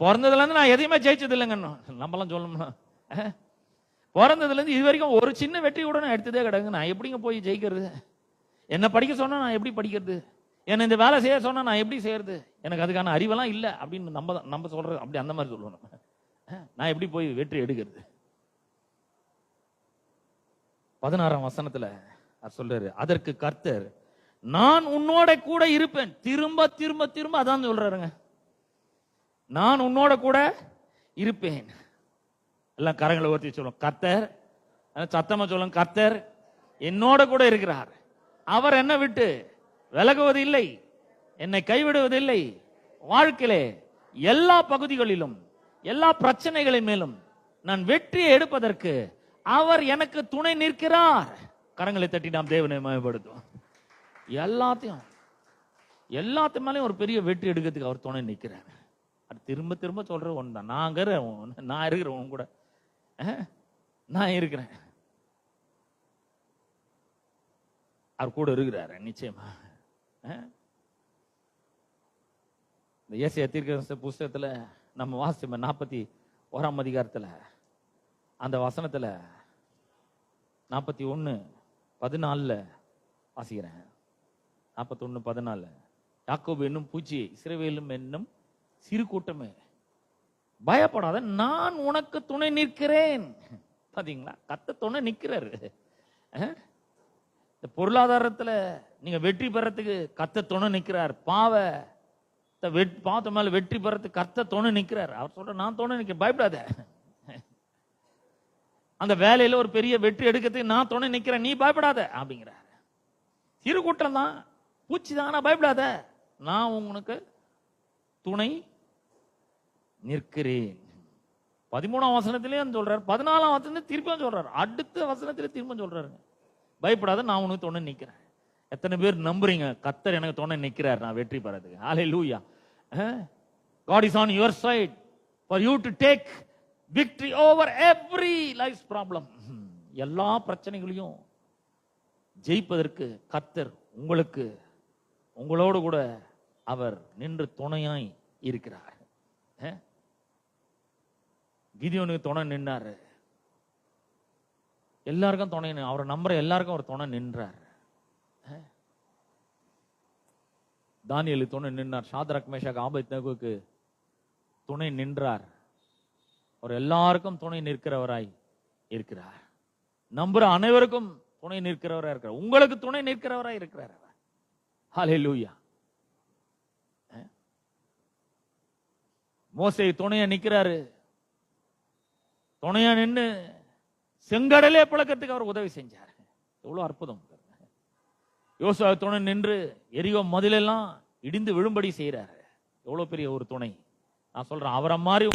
பிறந்ததுல இருந்து நான் எதையுமே ஜெயிச்சது இல்லைங்க. நம்மலாம் சொல்லணும்னா பிறந்ததுல இருந்து இது வரைக்கும் ஒரு சின்ன வெற்றி கூட நான் எடுத்ததே கிடையாது. நான் எப்படிங்க போய் ஜெயிக்கிறது? என்ன படிக்க சொன்னா நான் எப்படி படிக்கிறது? என்ன இந்த வேலை செய்ய சொன்னா நான் எப்படி செய்யறது? எனக்கு அதுக்கான அறிவெல்லாம் இல்லை அப்படின்னு நம்ம சொல்றது. அப்படி அந்த மாதிரி சொல்லணும். நான் எப்படி போய் வெற்றி எடுக்கிறது? 16ஆம் வசனத்துல சொல்றாரு, அதற்கு கர்த்தர், நான் உன்னோட கூட இருப்பேன். திரும்ப திரும்ப திரும்ப அதான் சொல்றாருங்க, நான் உன்னோட கூட இருப்பேன். எல்லாம் கரங்களை ஊற்றி சொல்லுவோம், கர்த்தர். சத்தமா சொல்லுங்க, கர்த்தர் என்னோட கூட இருக்கிறார். அவர் என்னை விட்டு விலகுவது இல்லை, என்னை கைவிடுவதில்லை. வாழ்க்கையிலே எல்லா பகுதிகளிலும் எல்லா பிரச்சனைகளின் மேலும் நான் வெற்றியை எடுப்பதற்கு அவர் எனக்கு துணை நிற்கிறார். கரங்களை தட்டி நாம் தேவனை மகிமைப்படுத்துவோம். எல்லாத்து மேலேயும் ஒரு பெரிய வெற்றி எடுக்கிறதுக்கு அவர் துணை நிற்கிறார். அது திரும்ப திரும்ப சொல்ற ஒன்று தான், நான் இருக்கிறேன், உன் கூட நான் இருக்கிறேன். அவர் கூட இருக்கிறாரு நிச்சயமா. இந்த ஏசாயா தீர்க்கதரிசி புஸ்தகத்துல நம்ம வாசிப்போம், 41ஆம் அதிகாரத்துல அந்த வசனத்துல 41:14 வாசிக்கிறேன். 41:14, யாக்கோபு என்னும் பூச்சி, இஸ்ரவேலும் என்னும் சிறு கூட்டமே, பயப்படாத, நான் உனக்கு துணை நிற்கிறேன். பாத்தீங்களா, கர்த்தர் துணை நிற்கிறாரு. இந்த பொருளாதாரத்துல நீங்க வெற்றி பெறத்துக்கு கர்த்தர் துணை நிற்கிறார். பாவத்தை மேல வெற்றி பெறத்துக்கு கர்த்தர் துணை நிற்கிறார். அவர் சொல்ற, நான் துணை நிற்கிறேன், பயப்படாத. அந்த வேலையில ஒரு பெரிய வெற்றி எடுக்கிறதுக்கு நான் துணை நிற்கிறேன், நீ பயப்படாத அப்படிங்கிறார். சிறு கூட்டம் தான், பூச்சி தான், பயப்படாத, நான் உனக்கு துணை நிற்கிறேன். 13ஆம் வசனத்திலே சொல்றாரு, 14ஆம் வசனத்துல திரும்ப சொல்றாரு, அடுத்த வசனத்திலே திரும்ப சொல்றாரு, பயப்படாத, நான் உனக்கு துணை நிற்கிறேன். எத்தனை பேர் நம்புறீங்க கர்த்தர் எனக்கு துணை நிற்கிறார் நான் வெற்றி பெறதுக்கு? ஹல்லேலூயா. God is on your side for you to take victory over every life's problem. எல்லா பிரச்சனைகளையும் ஜெயிப்பதற்கு கர்த்தர் உங்களோடு கூட அவர் நின்று துணையாய் இருக்கிறார். கிதியோனுக்கு துணை நின்றாரு, எல்லாருக்கும் துணை, அவரை நம்புற எல்லாருக்கும் அவர் துணை நின்றார். தானியேலுக்கு துணை நின்றார், சாத்ராக் மேஷாக் ஆபேத்நேகோவுக்கு துணை நின்றார். அவர் எல்லாருக்கும் துணை நிற்கிறவராய் இருக்கிறார். நம்புற அனைவருக்கும் துணை நிற்கிறவரா இருக்கிறார். உங்களுக்கு துணை நிற்கிறவரா இருக்கிறார். ஹல்லேலூயா. மோசே துணையா நிக்கிறாரு. துணையா நின்று செங்கடலே பழக்கத்துக்கு அவர் உதவி செஞ்சார். எவ்வளவு அற்புதம். யோசுவா துணை நின்று எரிகோ மதிலெல்லாம் இடிந்து விழும்படி செய்யறாரு. எவ்வளவு பெரிய ஒரு துணை. நான் சொல்றேன், அவரை மாதிரி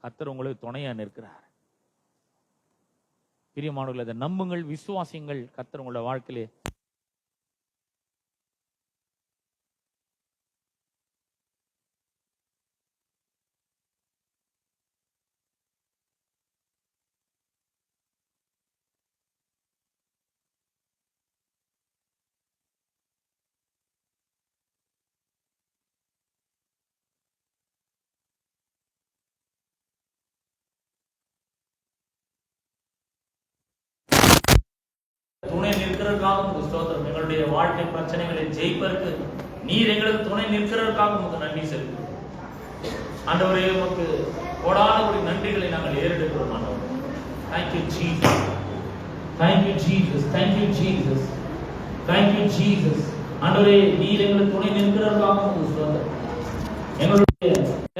கர்த்தர் உங்களுக்கு துணையா நிற்கிறார். பிரியமானவர்களே, அதை நம்புங்கள், விசுவாசிங்கள். கர்த்தர் உங்களோட வாழ்க்கையிலே துணை நிற்கிறதுக்காக உங்களுக்கு ஸ்தோத்திரம். எங்களுடைய வாழ்க்கை பிரச்சனைகளை ஜெயிப்பதற்கு நீர் எங்களுக்கு துணை நிற்கிறதுக்காக உங்களுக்கு நன்றி செலுத்துகிறோம் ஆண்டவரே. உமக்கு கோடான ஒரு நன்றிகளை நாங்கள் ஏறெடுக்கிறோம் ஆண்டவரே. Thank you Jesus. Thank you Jesus. Thank you Jesus. Thank you Jesus. ஆண்டவரே, நீர் எங்களுக்கு துணை நிற்கிறதுக்காக உங்களுக்கு ஸ்தோத்திரம். எங்களுடைய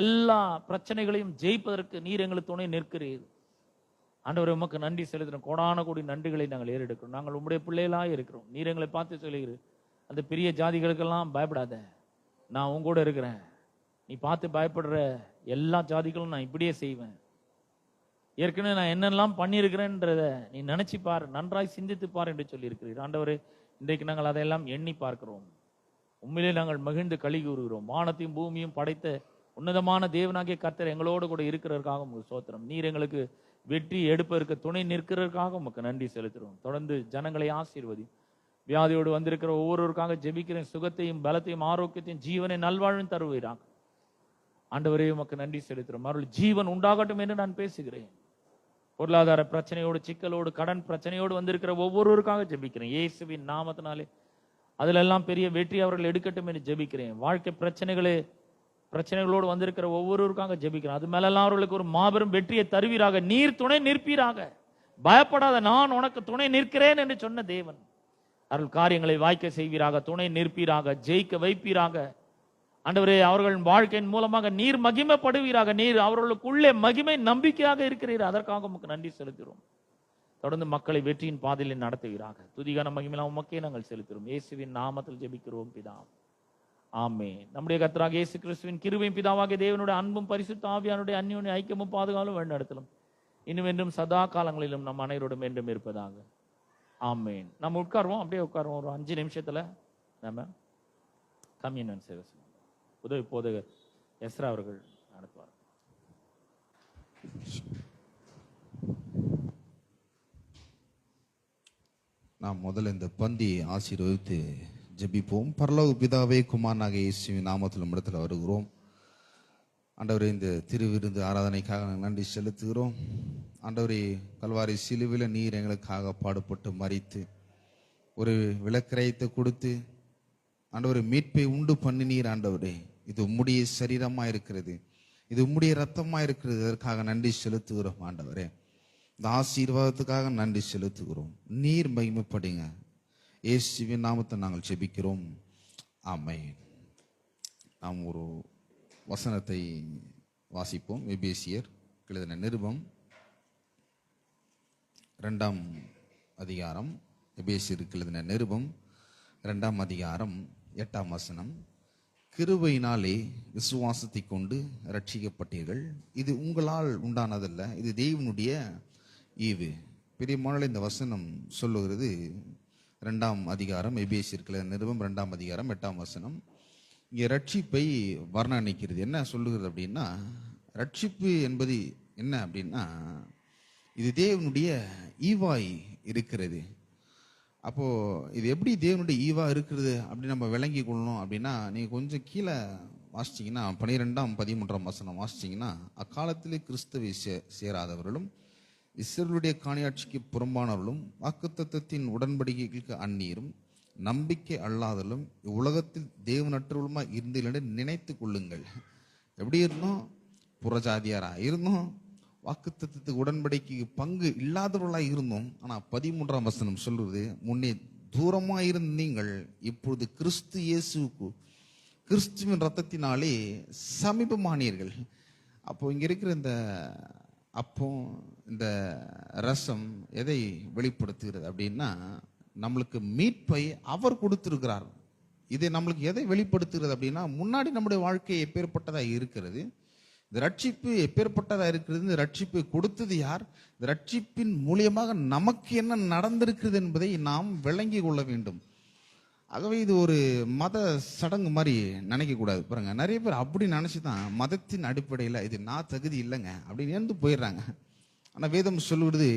எல்லா பிரச்சனைகளையும் ஜெயிப்பதற்கு நீர் எங்களுக்கு துணை நிற்கிறீர் ஆண்டவரே. உமக்கு நன்றி செலுத்துறோம். கோடான கோடி நன்றிகளை நாங்கள் ஏறெடுக்கிறோம். நாங்கள் உங்களுடைய பிள்ளைகளாக இருக்கிறோம். நீர் எங்களை பார்த்து சொல்லுகிறீர், அந்த பெரிய ஜாதிகளுக்கெல்லாம் பயப்படாத, நான் உங்க கூட இருக்கிறேன். நீ பார்த்து பயப்படுற எல்லா ஜாதிகளும் நான் இப்படியே செய்வேன். ஏற்கனவே நான் என்னெல்லாம் பண்ணியிருக்கிறேன்றத நீ நினைச்சு பார், நன்றாய் சிந்தித்து பார் என்று சொல்லி இருக்கிறீர் ஆண்டவரே. இன்றைக்கு நாங்கள் அதையெல்லாம் எண்ணி பார்க்கிறோம். உண்மையிலே நாங்கள் மகிழ்ந்து களி கூறுகிறோம். வானத்தையும் பூமியும் படைத்த உன்னதமான தேவனாகிய கர்த்தர் எங்களோடு கூட இருக்கிறதற்காக உங்களுக்கு ஸ்தோத்திரம். நீர் எங்களுக்கு வெற்றி எடுப்பதற்கு துணை நிற்கிறதுக்காக உமக்கு நன்றி செலுத்துகிறோம். தொடர்ந்து ஜனங்களை ஆசீர்வதி. வியாதியோடு வந்திருக்கிற ஒவ்வொருவருக்காக ஜெபிக்கிறேன். சுகத்தையும் பலத்தையும் ஆரோக்கியத்தையும் ஜீவனை நல்வாழ்வும் தருவீராக ஆண்டவரே. உமக்கு நன்றி செலுத்துகிறோம். அவர்கள் ஜீவன் உண்டாகட்டும் என்று நான் பேசுகிறேன். பொருளாதார பிரச்சனையோடு, சிக்கலோடு, கடன் பிரச்சனையோடு வந்திருக்கிற ஒவ்வொருவருக்காக ஜெபிக்கிறேன் இயேசுவின் நாமத்தினாலே. அதிலெல்லாம் பெரிய வெற்றி அவர்கள் எடுக்கட்டும் என்று ஜெபிக்கிறேன். வாழ்க்கை பிரச்சனைகளோடு வந்திருக்கிற ஒவ்வொருவருக்காக ஜெபிக்கிறேன். அது மேலெல்லாம் அவர்களுக்கு ஒரு மாபெரும் வெற்றியை தருவீராக. நீர் துணை நிற்பீராக. பயப்படாத, நான் உனக்கு துணை நிற்கிறேன் என்று சொன்ன தேவன் அவர்கள் காரியங்களை வாய்க்க செய்வீராக. துணை நிற்பீராக, ஜெயிக்க வைப்பீராக ஆண்டவரே. அவர்கள் வாழ்க்கையின் மூலமாக நீர் மகிமைப்படுவீராக. நீர் அவர்களுக்குள்ளே மகிமை நம்பிக்கையாக இருக்கிறீர். அதற்காக உமக்கு நன்றி செலுத்துகிறோம். தொடர்ந்து மக்களை வெற்றியின் பாதையில் நடத்துவீராக. துதிகான மகிமையெல்லாம் உமக்கே நாங்கள் செலுத்துகிறோம். இயேசுவின் நாமத்தில் ஜெபிக்கிறோம் பிதாவே, ஆமென். நம்முடைய கர்த்தராகிய இயேசு கிறிஸ்துவின் கிருபையும் பிதாவாகிய தேவனுடைய அன்பும் பரிசுத்த ஆவியானுடைய அந்யோன்ய ஐக்கியமும் பாதுகாவலும் வழிநடத்தலும் இன்னும் என்றும் சதா காலங்களிலும் நம் அனைவரோடும் என்றும் இருப்பதாக. ஆமென். நம்ம உட்காருவோம், அப்படியே உட்காருவோம். ஒரு 5 நிமிஷத்துல நம்ம கம்யூனியன் சேவை செய்வோம். உதவி போதகர் எஸ்ரா அவர்கள் நடத்துவார். நாம் முதல்ல இந்த பந்தி ஆசீர்வதித்து ஜெபிப்போம். பரலோக பிதாவே, குமாரனாகிய இயேசுவின் நாமத்தில் இடத்துல வருகிறோம் ஆண்டவரே. இந்த திருவிருந்து ஆராதனைக்காக நாங்கள் நன்றி செலுத்துகிறோம் ஆண்டவரே. கல்வாரி சிலுவையில் நீர் எங்களுக்காக பாடுபட்டு மரித்து ஒரு விளக்கிரயத்தை கொடுத்து ஆண்டவரே மீட்பை உண்டு பண்ணினீர் ஆண்டவரே. இது உம்முடைய சரீரமாக இருக்கிறது, இது உம்முடைய ரத்தமாக இருக்கிறது. அதற்காக நன்றி செலுத்துகிறோம் ஆண்டவரே. இந்த ஆசீர்வாதத்துக்காக நன்றி செலுத்துகிறோம். நீர் மகிமைப்படுங்க. இயேசுவின் நாமத்தை நாங்கள் ஜெபிக்கிறோம். ஆமென். நாம் ஒரு வசனத்தை வாசிப்போம். எபேசியர் எழுதின நிருபம் 2ஆம் அதிகாரம். எபேசியருக்கு எழுதின நிருபம் 2ஆம் அதிகாரம் 8ஆம் வசனம். கிருபையினாலே விசுவாசத்தை கொண்டு ரட்சிக்கப்பட்டீர்கள், இது உங்களால் உண்டானதல்ல, இது தேவனுடைய ஈவு. பெரியமான இந்த வசனம் சொல்லுகிறது 2ஆம் அதிகாரம். எபேசியருக்கு நிருபம் 2ஆம் அதிகாரம் 8ஆம் வசனம். இங்கே ரட்சிப்பை வர்ணனிக்கிறது. என்ன சொல்லுகிறது அப்படின்னா, ரட்சிப்பு என்பது என்ன அப்படின்னா, இது தேவனுடைய ஈவாய் இருக்கிறது. அப்போ இது எப்படி தேவனுடைய ஈவா இருக்கிறது அப்படி நம்ம விளங்கி கொள்ளணும் அப்படின்னா, நீங்க கொஞ்சம் கீழே வாசிச்சிங்கன்னா 12ஆம் 13ஆம் வசனம் வாசிச்சிங்கன்னா, அக்காலத்திலே கிறிஸ்துவை சேராதவர்களும் இஸ்ரவேலுடைய காணியாட்சிக்கு புறம்பானவர்களும் வாக்குத்தத்தத்தின் உடன்படிக்கைகளுக்கு அந்நீரும் நம்பிக்கை அல்லாதலும் இவ்வுலகத்தில் தேவனற்றவர்களுமாய் இருந்தீர்கள் என்று நினைத்து கொள்ளுங்கள். எப்படி இருந்தோம்? புறஜாதியாரா இருந்தோம், வாக்குத்தத்தத்துக்கு உடன்படிக்கைக்கு பங்கு இல்லாதவர்களாக இருந்தோம். ஆனால் 13ஆம் வசனம் சொல்றது, முன்னே தூரமாக இருந்த நீங்கள் இப்பொழுது கிறிஸ்து இயேசுவுக்கு கிறிஸ்துவின் ரத்தத்தினாலே சமீபமானீர்கள். அப்போ இங்க இருக்கிற இந்த அப்போ இந்த ரசம் எதை வெளிப்படுத்துகிறது அப்படின்னா, நம்மளுக்கு மீட்பை அவர் கொடுத்திருக்கிறார். இது நம்மளுக்கு எதை வெளிப்படுத்துகிறது அப்படின்னா, முன்னாடி நம்முடைய வாழ்க்கை எப்பேற்பட்டதா இருக்கிறது, இந்த ரட்சிப்பு எப்பேற்பட்டதா இருக்கிறது, இந்த ரட்சிப்பை கொடுத்தது யார், இந்த ரட்சிப்பின் மூலியமாக நமக்கு என்ன நடந்திருக்கிறது என்பதை நாம் விளங்கி கொள்ள வேண்டும். ஆகவே இது ஒரு மத சடங்கு மாதிரி நினைக்க கூடாது. பாருங்க, நிறைய பேர் அப்படி நினைச்சுதான் மதத்தின் அடிப்படையில் இது நான் தகுதி இல்லைங்க அப்படின்னு இருந்து போயிடுறாங்க. ஆனா வேதம் சொல்லுவது,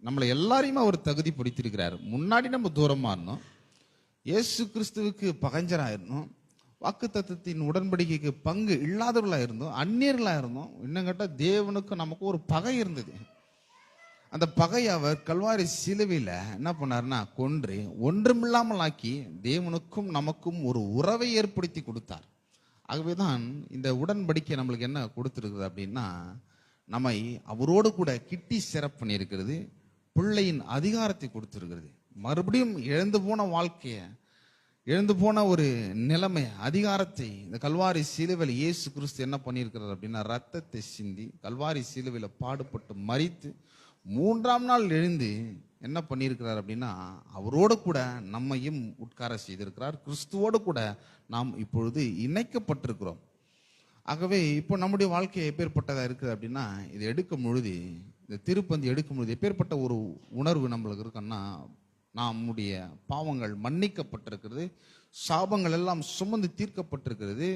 நம்மளை எல்லாரையுமே அவர் தகுதி படுத்திருக்கிறார். முன்னாடி நம்ம தூரமா இருந்தோம், இயேசு கிறிஸ்துவுக்கு பகஞ்சராயிருந்தோம், வாக்கு தத்தத்தின் உடன்படிக்கைக்கு பங்கு இல்லாதவர்களா இருந்தோம், அந்நியர்களா இருந்தோம். இன்னும் கேட்டால் தேவனுக்கு நமக்கு ஒரு பகை இருந்தது. அந்த பகை அவர் கல்வாரி சிலுவையில் என்ன பண்ணார்னா கொன்று ஒன்றுமில்லாமல் ஆக்கி தேவனுக்கும் நமக்கும் ஒரு உறவை ஏற்படுத்தி கொடுத்தார். ஆகவேதான் இந்த உடன்படிக்கை நம்மளுக்கு என்ன கொடுத்துருக்குது அப்படின்னா, நம்மை அவரோடு கூட கிட்டி சிறப்பு பண்ணியிருக்கிறது, பிள்ளையின் அதிகாரத்தை கொடுத்துருக்கிறது. மறுபடியும் இழந்து போன வாழ்க்கையை, இழந்து போன ஒரு நிலைமை, அதிகாரத்தை இந்த கல்வாரி சிலுவையில் இயேசு கிறிஸ்து என்ன பண்ணியிருக்கிறார் அப்படின்னா, ரத்தத்தை சிந்தி கல்வாரி சிலுவையில் பாடுபட்டு மரித்து 3ஆம் நாள் எழுந்து என்ன பண்ணியிருக்கிறார் அப்படின்னா, அவரோடு கூட நம்மையும் உட்கார செய்திருக்கிறார். கிறிஸ்துவோடு கூட நாம் இப்பொழுது இணைக்கப்பட்டிருக்கிறோம். ஆகவே இப்போ நம்முடைய வாழ்க்கை எப்பேற்பட்டதா இருக்குது அப்படின்னா, இது எடுக்கும் பொழுது, இந்த திருப்பந்தி எடுக்கும் பொழுது எப்பேற்பட்ட ஒரு உணர்வு நம்மளுக்கு இருக்குன்னா, நம்முடைய பாவங்கள் மன்னிக்கப்பட்டிருக்கிறது, சாபங்கள் எல்லாம் சுமந்து தீர்க்கப்பட்டிருக்கிறது,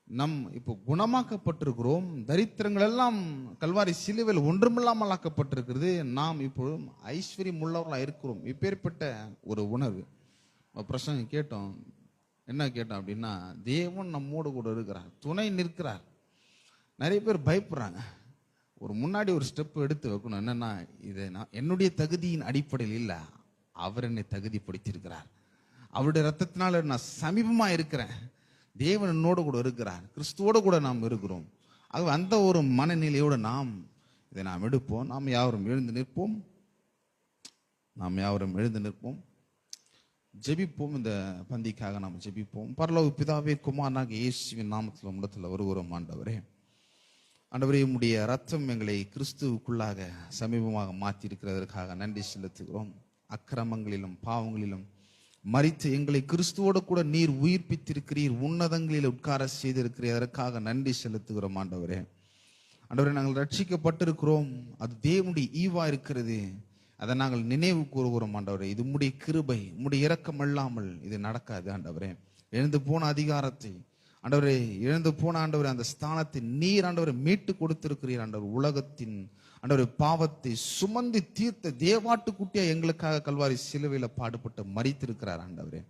நம் இப்போ குணமாக்கப்பட்டிருக்கிறோம், தரித்திரங்கள் எல்லாம் கல்வாரி சிலுவையில் ஒன்றுமில்லாமல் ஆக்கப்பட்டிருக்கிறது, நாம் இப்பொழுதும் ஐஸ்வர்யம் உள்ளவர்களாக இருக்கிறோம். இப்பேற்பட்ட ஒரு உணர்வு. பிரசங்கம் கேட்டோம், என்ன கேட்டோம் அப்படின்னா, தேவன் நம்மோடு கூட இருக்கிறார், துணை நிற்கிறார். நிறைய பேர் பயப்படுறாங்க. ஒரு முன்னாடி ஒரு ஸ்டெப் எடுத்து வைக்கணும். என்னன்னா, இதை நான் என்னுடைய தகுதியின் அடிப்படையில் இல்லை, அவர் என்னை தகுதிப்படுத்தியிருக்கிறார், அவருடைய ரத்தத்தினால நான் சமீபமாக இருக்கிறேன், தேவன் என்னோடு கூட இருக்கிறார், கிறிஸ்துவோடு கூட நாம் இருக்கிறோம். ஆகவே அந்த ஒரு மனநிலையோடு நாம் இதை நாம் எடுப்போம். நாம் யாவரும் எழுந்து நிற்போம், நாம் யாவரும் எழுந்து நிற்போம், ஜெபிப்போம். இந்த பந்திக்காக நாம் ஜெபிப்போம். பரலோக பிதாவே, குமாரனாக இயேசுவின் நாமத்தில் உம்மிடத்தில் வருகிறோம். ஆண்டவரே, ஆண்டவரே, உம்முடைய ரத்தம் எங்களை கிறிஸ்துவுக்குள்ளாக சமீபமாக மாற்றி இருக்கிறதற்காக நன்றி செலுத்துகிறோம். அக்கிரமங்களிலும் பாவங்களிலும் மரித்து எங்களை கிறிஸ்துவோடு கூட நீர் உயிர்ப்பித்திருக்கிறீர், உன்னதங்களில் உட்கார செய்திருக்கிறீர், அதற்காக நன்றி செலுத்துகிறோம். ஆண்டவரே, ஆண்டவரே, நாங்கள் ரட்சிக்கப்பட்டிருக்கிறோம், அது தேவனுடைய ஈவா இருக்கிறது, அதை நாங்கள் நினைவு கூறுகிறோம். ஆண்டவரே, இது உம்முடைய கிருபை, உம்முடைய இரக்கம் இல்லாமல் இது நடக்காது. ஆண்டவரே, எழுந்து போன அதிகாரத்தை, ஆண்டவரே, எழுந்து போன ஆண்டவரே அந்த ஸ்தானத்தை நீர் ஆண்டவரை மீட்டு கொடுத்திருக்கிறீர். ஆண்டவர், உலகத்தின் ஆண்டவரே பாவத்தை சுமந்து தீர்த்த தேவாட்டு குட்டியா எங்களுக்காக கல்வாரி சிலுவையில் பாடுபட்டு மரித்திருக்கிறார். ஆண்டவரே,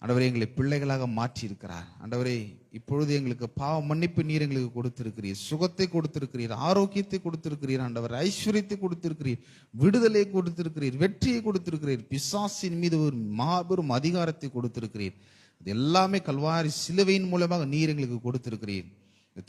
ஆண்டவரே, எங்களை பிள்ளைகளாக மாற்றி இருக்கிறார். ஆண்டவரே, இப்பொழுது எங்களுக்கு பாவ மன்னிப்பு நீர் எங்களுக்கு கொடுத்திருக்கிறீர், சுகத்தை கொடுத்திருக்கிறீர், ஆரோக்கியத்தை கொடுத்திருக்கிறீர், ஆண்டவர் ஐஸ்வர்யத்தை கொடுத்திருக்கிறீர், விடுதலை கொடுத்திருக்கிறீர், வெற்றியை கொடுத்திருக்கிறீர், பிசாசின் மீது ஒரு மாபெரும் அதிகாரத்தை கொடுத்திருக்கிறீர். இது எல்லாமே கல்வாரி சிலுவையின் மூலமாக நீர் எங்களுக்கு கொடுத்திருக்கிறீர்.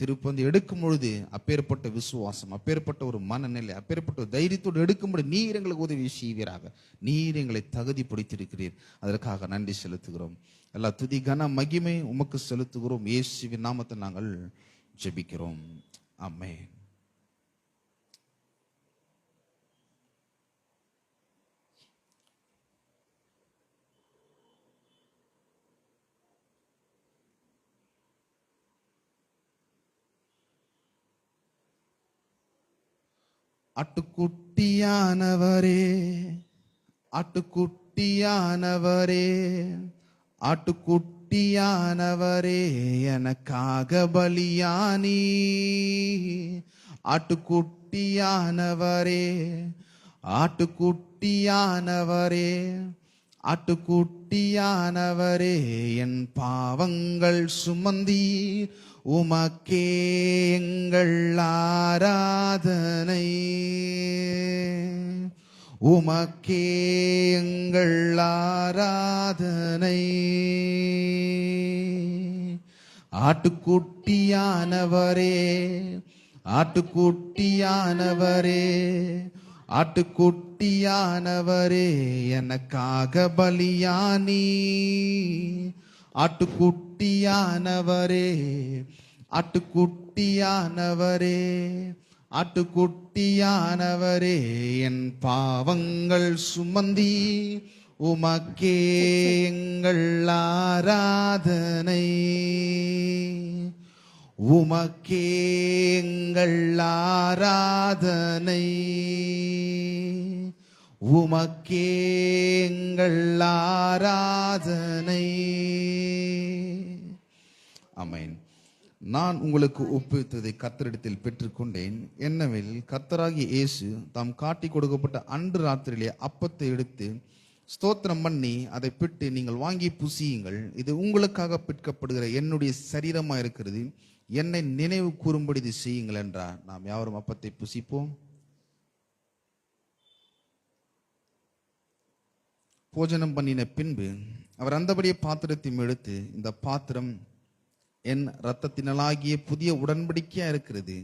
திருப்பந்தி எடுக்கும் பொழுது அப்பேற்பட்ட விசுவாசம், அப்பேற்பட்ட ஒரு மனநிலை, அப்பேற்பட்ட தைரியத்தோடு எடுக்கும்படி நீர் எங்களுக்கு உதவி செய்வீராக. நீர் எங்களை தகுதிப்படுத்தியிருக்கிறீர், அதற்காக நன்றி செலுத்துகிறோம். எல்லா துதி கன மகிமை உமக்கு செலுத்துகிறோம். இயேசுவின் நாமத்தை நாங்கள் ஜெபிக்கிறோம். ஆமென். ஆட்டுக்குட்டியானவரே, ஆட்டுக்குட்டியானவரே, ஆட்டுக்குட்டியானவரே, எனக்காக பலியானி, ஆட்டுக்குட்டியானவரே, ஆட்டுக்குட்டியானவரே, ஆட்டுக்குட்டியானவரே, என் பாவங்கள் சுமந்தீர், உமக்கே எங்கள் ஆராதனை, உமக்கே எங்கள் ஆராதனை. ஆட்டுக்குட்டியானவரே, ஆட்டுக்குட்டியானவரே, ஆட்டுக்குட்டியானவரே, எனக்காக பலியானி. ஆட்டுக்குட்டியானவரே, ஆட்டுக்குட்டியானவரே, ஆட்டுக்குட்டியானவரே, என் பாவங்கள் சுமந்தி. உமக்கே எங்கள் ஆராதனை, உமக்கே எங்கள் ஆராதனை, உமக்கே எங்கள் ஆராதனை. ஆமென். நான் உங்களுக்கு ஒப்புவித்ததை கர்த்தரிடத்தில் பெற்றுக்கொண்டேன். என்னவெல் கர்த்தராகிய இயேசு தாம் காட்டி கொடுக்கப்பட்ட அன்று ராத்திரியிலே அப்பத்தை எடுத்து ஸ்தோத்திரம் பண்ணி அதை பிட்டு, நீங்கள் வாங்கி புசியுங்கள், இது உங்களுக்காக பிற்கப்படுகிற என்னுடைய சரீரமா இருக்கிறது, என்னை நினைவு கூறும்படி இது செய்யுங்கள் என்றார். நாம் யாவரும் அப்பத்தை புசிப்போம். போஜனம் பண்ணின பின்பு அவர் அந்தபடியே பாத்திரத்தை எடுத்து, இந்த பாத்திரம் என் இரத்தத்தினாலாகிய புதிய உடன்படிக்கையா இருக்கிறது,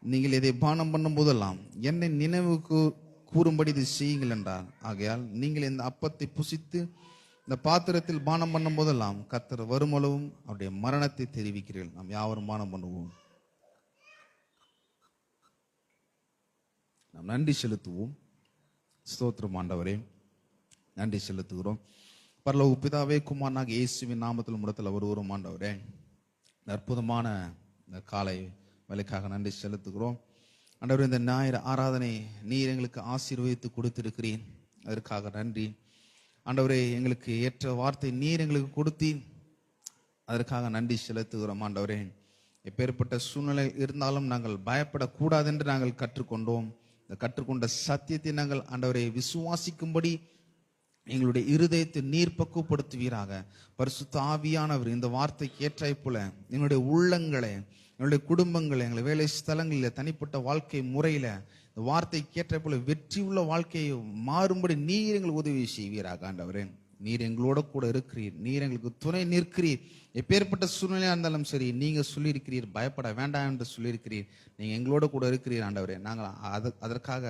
நீங்கள் இதை பானம் பண்ணும் போதெல்லாம் என்னை நினைவு கூறும்படி இது செய்யுங்கள் என்றார். ஆகையால் நீங்கள் இந்த அப்பத்தை புசித்து இந்த பாத்திரத்தில் பானம் பண்ணும் போதெல்லாம் கர்த்தர் வருமளவும் அவருடைய மரணத்தை தெரிவிக்கிறீர்கள். நாம் யாவரும் பானம் பண்ணுவோம். நாம் நன்றி செலுத்துவோம். ஸ்தோத்திரம் ஆண்டவரே, நன்றி செலுத்துகிறோம். பரலோக பிதாவே, குமாரனாகிய இயேசுவின் நாமத்தில் முடத்தில் வருவோம். ஆண்டவரே, அற்புதமான இந்த காலை வேலைக்காக நன்றி செலுத்துகிறோம். ஆண்டவரே, இந்த ஞாயிறு ஆராதனை நீர் எங்களுக்கு ஆசீர்வதித்து கொடுத்திருக்கிறீர், அதற்காக நன்றி. ஆண்டவரே, எங்களுக்கு ஏற்ற வார்த்தை நீர் எங்களுக்கு கொடுத்தி, அதற்காக நன்றி செலுத்துகிறோம். ஆண்டவரே, எப்பேற்பட்ட சூழ்நிலை இருந்தாலும் நாங்கள் பயப்படக்கூடாது என்று நாங்கள் கற்றுக்கொண்டோம். இந்த கற்றுக்கொண்ட சத்தியத்தை நாங்கள் ஆண்டவரை விசுவாசிக்கும்படி எங்களுடைய இருதயத்தை நீர் பக்குவப்படுத்துவீராக. பரிசுத்த ஆவியானவர் இந்த வார்த்தைக்கு ஏற்றாய் போல எங்களுடைய உள்ளங்களை, எங்களுடைய குடும்பங்களை, எங்களை வேலை ஸ்தலங்களில், தனிப்பட்ட வாழ்க்கை முறையில் இந்த வார்த்தைக்கு ஏற்றாய் போல வெற்றி உள்ள வாழ்க்கையை மாறும்படி நீர் எங்களுக்கு உதவி செய்வீராக. ஆண்டவரே, நீர் எங்களோட கூட இருக்கிறீர், நீர் எங்களுக்கு துணை நிற்கிறீர். எப்பேற்பட்ட சூழ்நிலையாக இருந்தாலும் சரி, நீங்கள் சொல்லியிருக்கிறீர் பயப்பட வேண்டாம் என்று சொல்லியிருக்கிறீர். நீங்கள் எங்களோட கூட இருக்கிறீர். ஆண்டவரே, நாங்கள் அதற்காக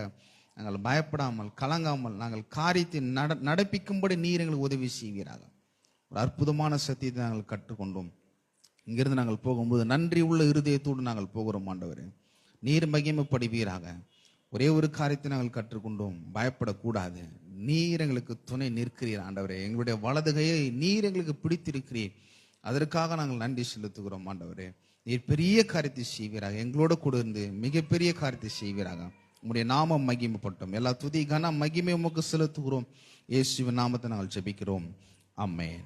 நாங்கள் பயப்படாமல் கலங்காமல் நாங்கள் காரியத்தை நடப்பிக்கும்படி நீர் எங்களுக்கு உதவி செய்வீராக. ஒரு அற்புதமான சத்தியத்தை நாங்கள் கற்றுக்கொண்டோம். இங்கிருந்து நாங்கள் போகும்போது நன்றி உள்ள இருதயத்தோடு நாங்கள் போகிறோம். ஆண்டவரே, நீர் மகிமைப்படுவீராக. ஒரே ஒரு காரியத்தை நாங்கள் கற்றுக்கொண்டோம், பயப்படக்கூடாது. நீர் எங்களுக்கு துணை நிற்கிறீர். ஆண்டவரே, எங்களுடைய வலதுகையை நீர் எங்களுக்கு பிடித்திருக்கிறீர், அதற்காக நாங்கள் நன்றி செலுத்துகிறோம். ஆண்டவரே, நீர் பெரிய காரியத்தை செய்வீராக, எங்களோட கூட இருந்து மிகப்பெரிய காரியத்தை செய்வீராக. உங்களுடைய நாமம் மகிமைப்பட்டோம். எல்லா துதி கன மகிமை உமக்கு செலுத்துகிறோம். இயேசுவின் நாமத்தை நாங்கள் ஜெபிக்கிறோம். ஆமென்.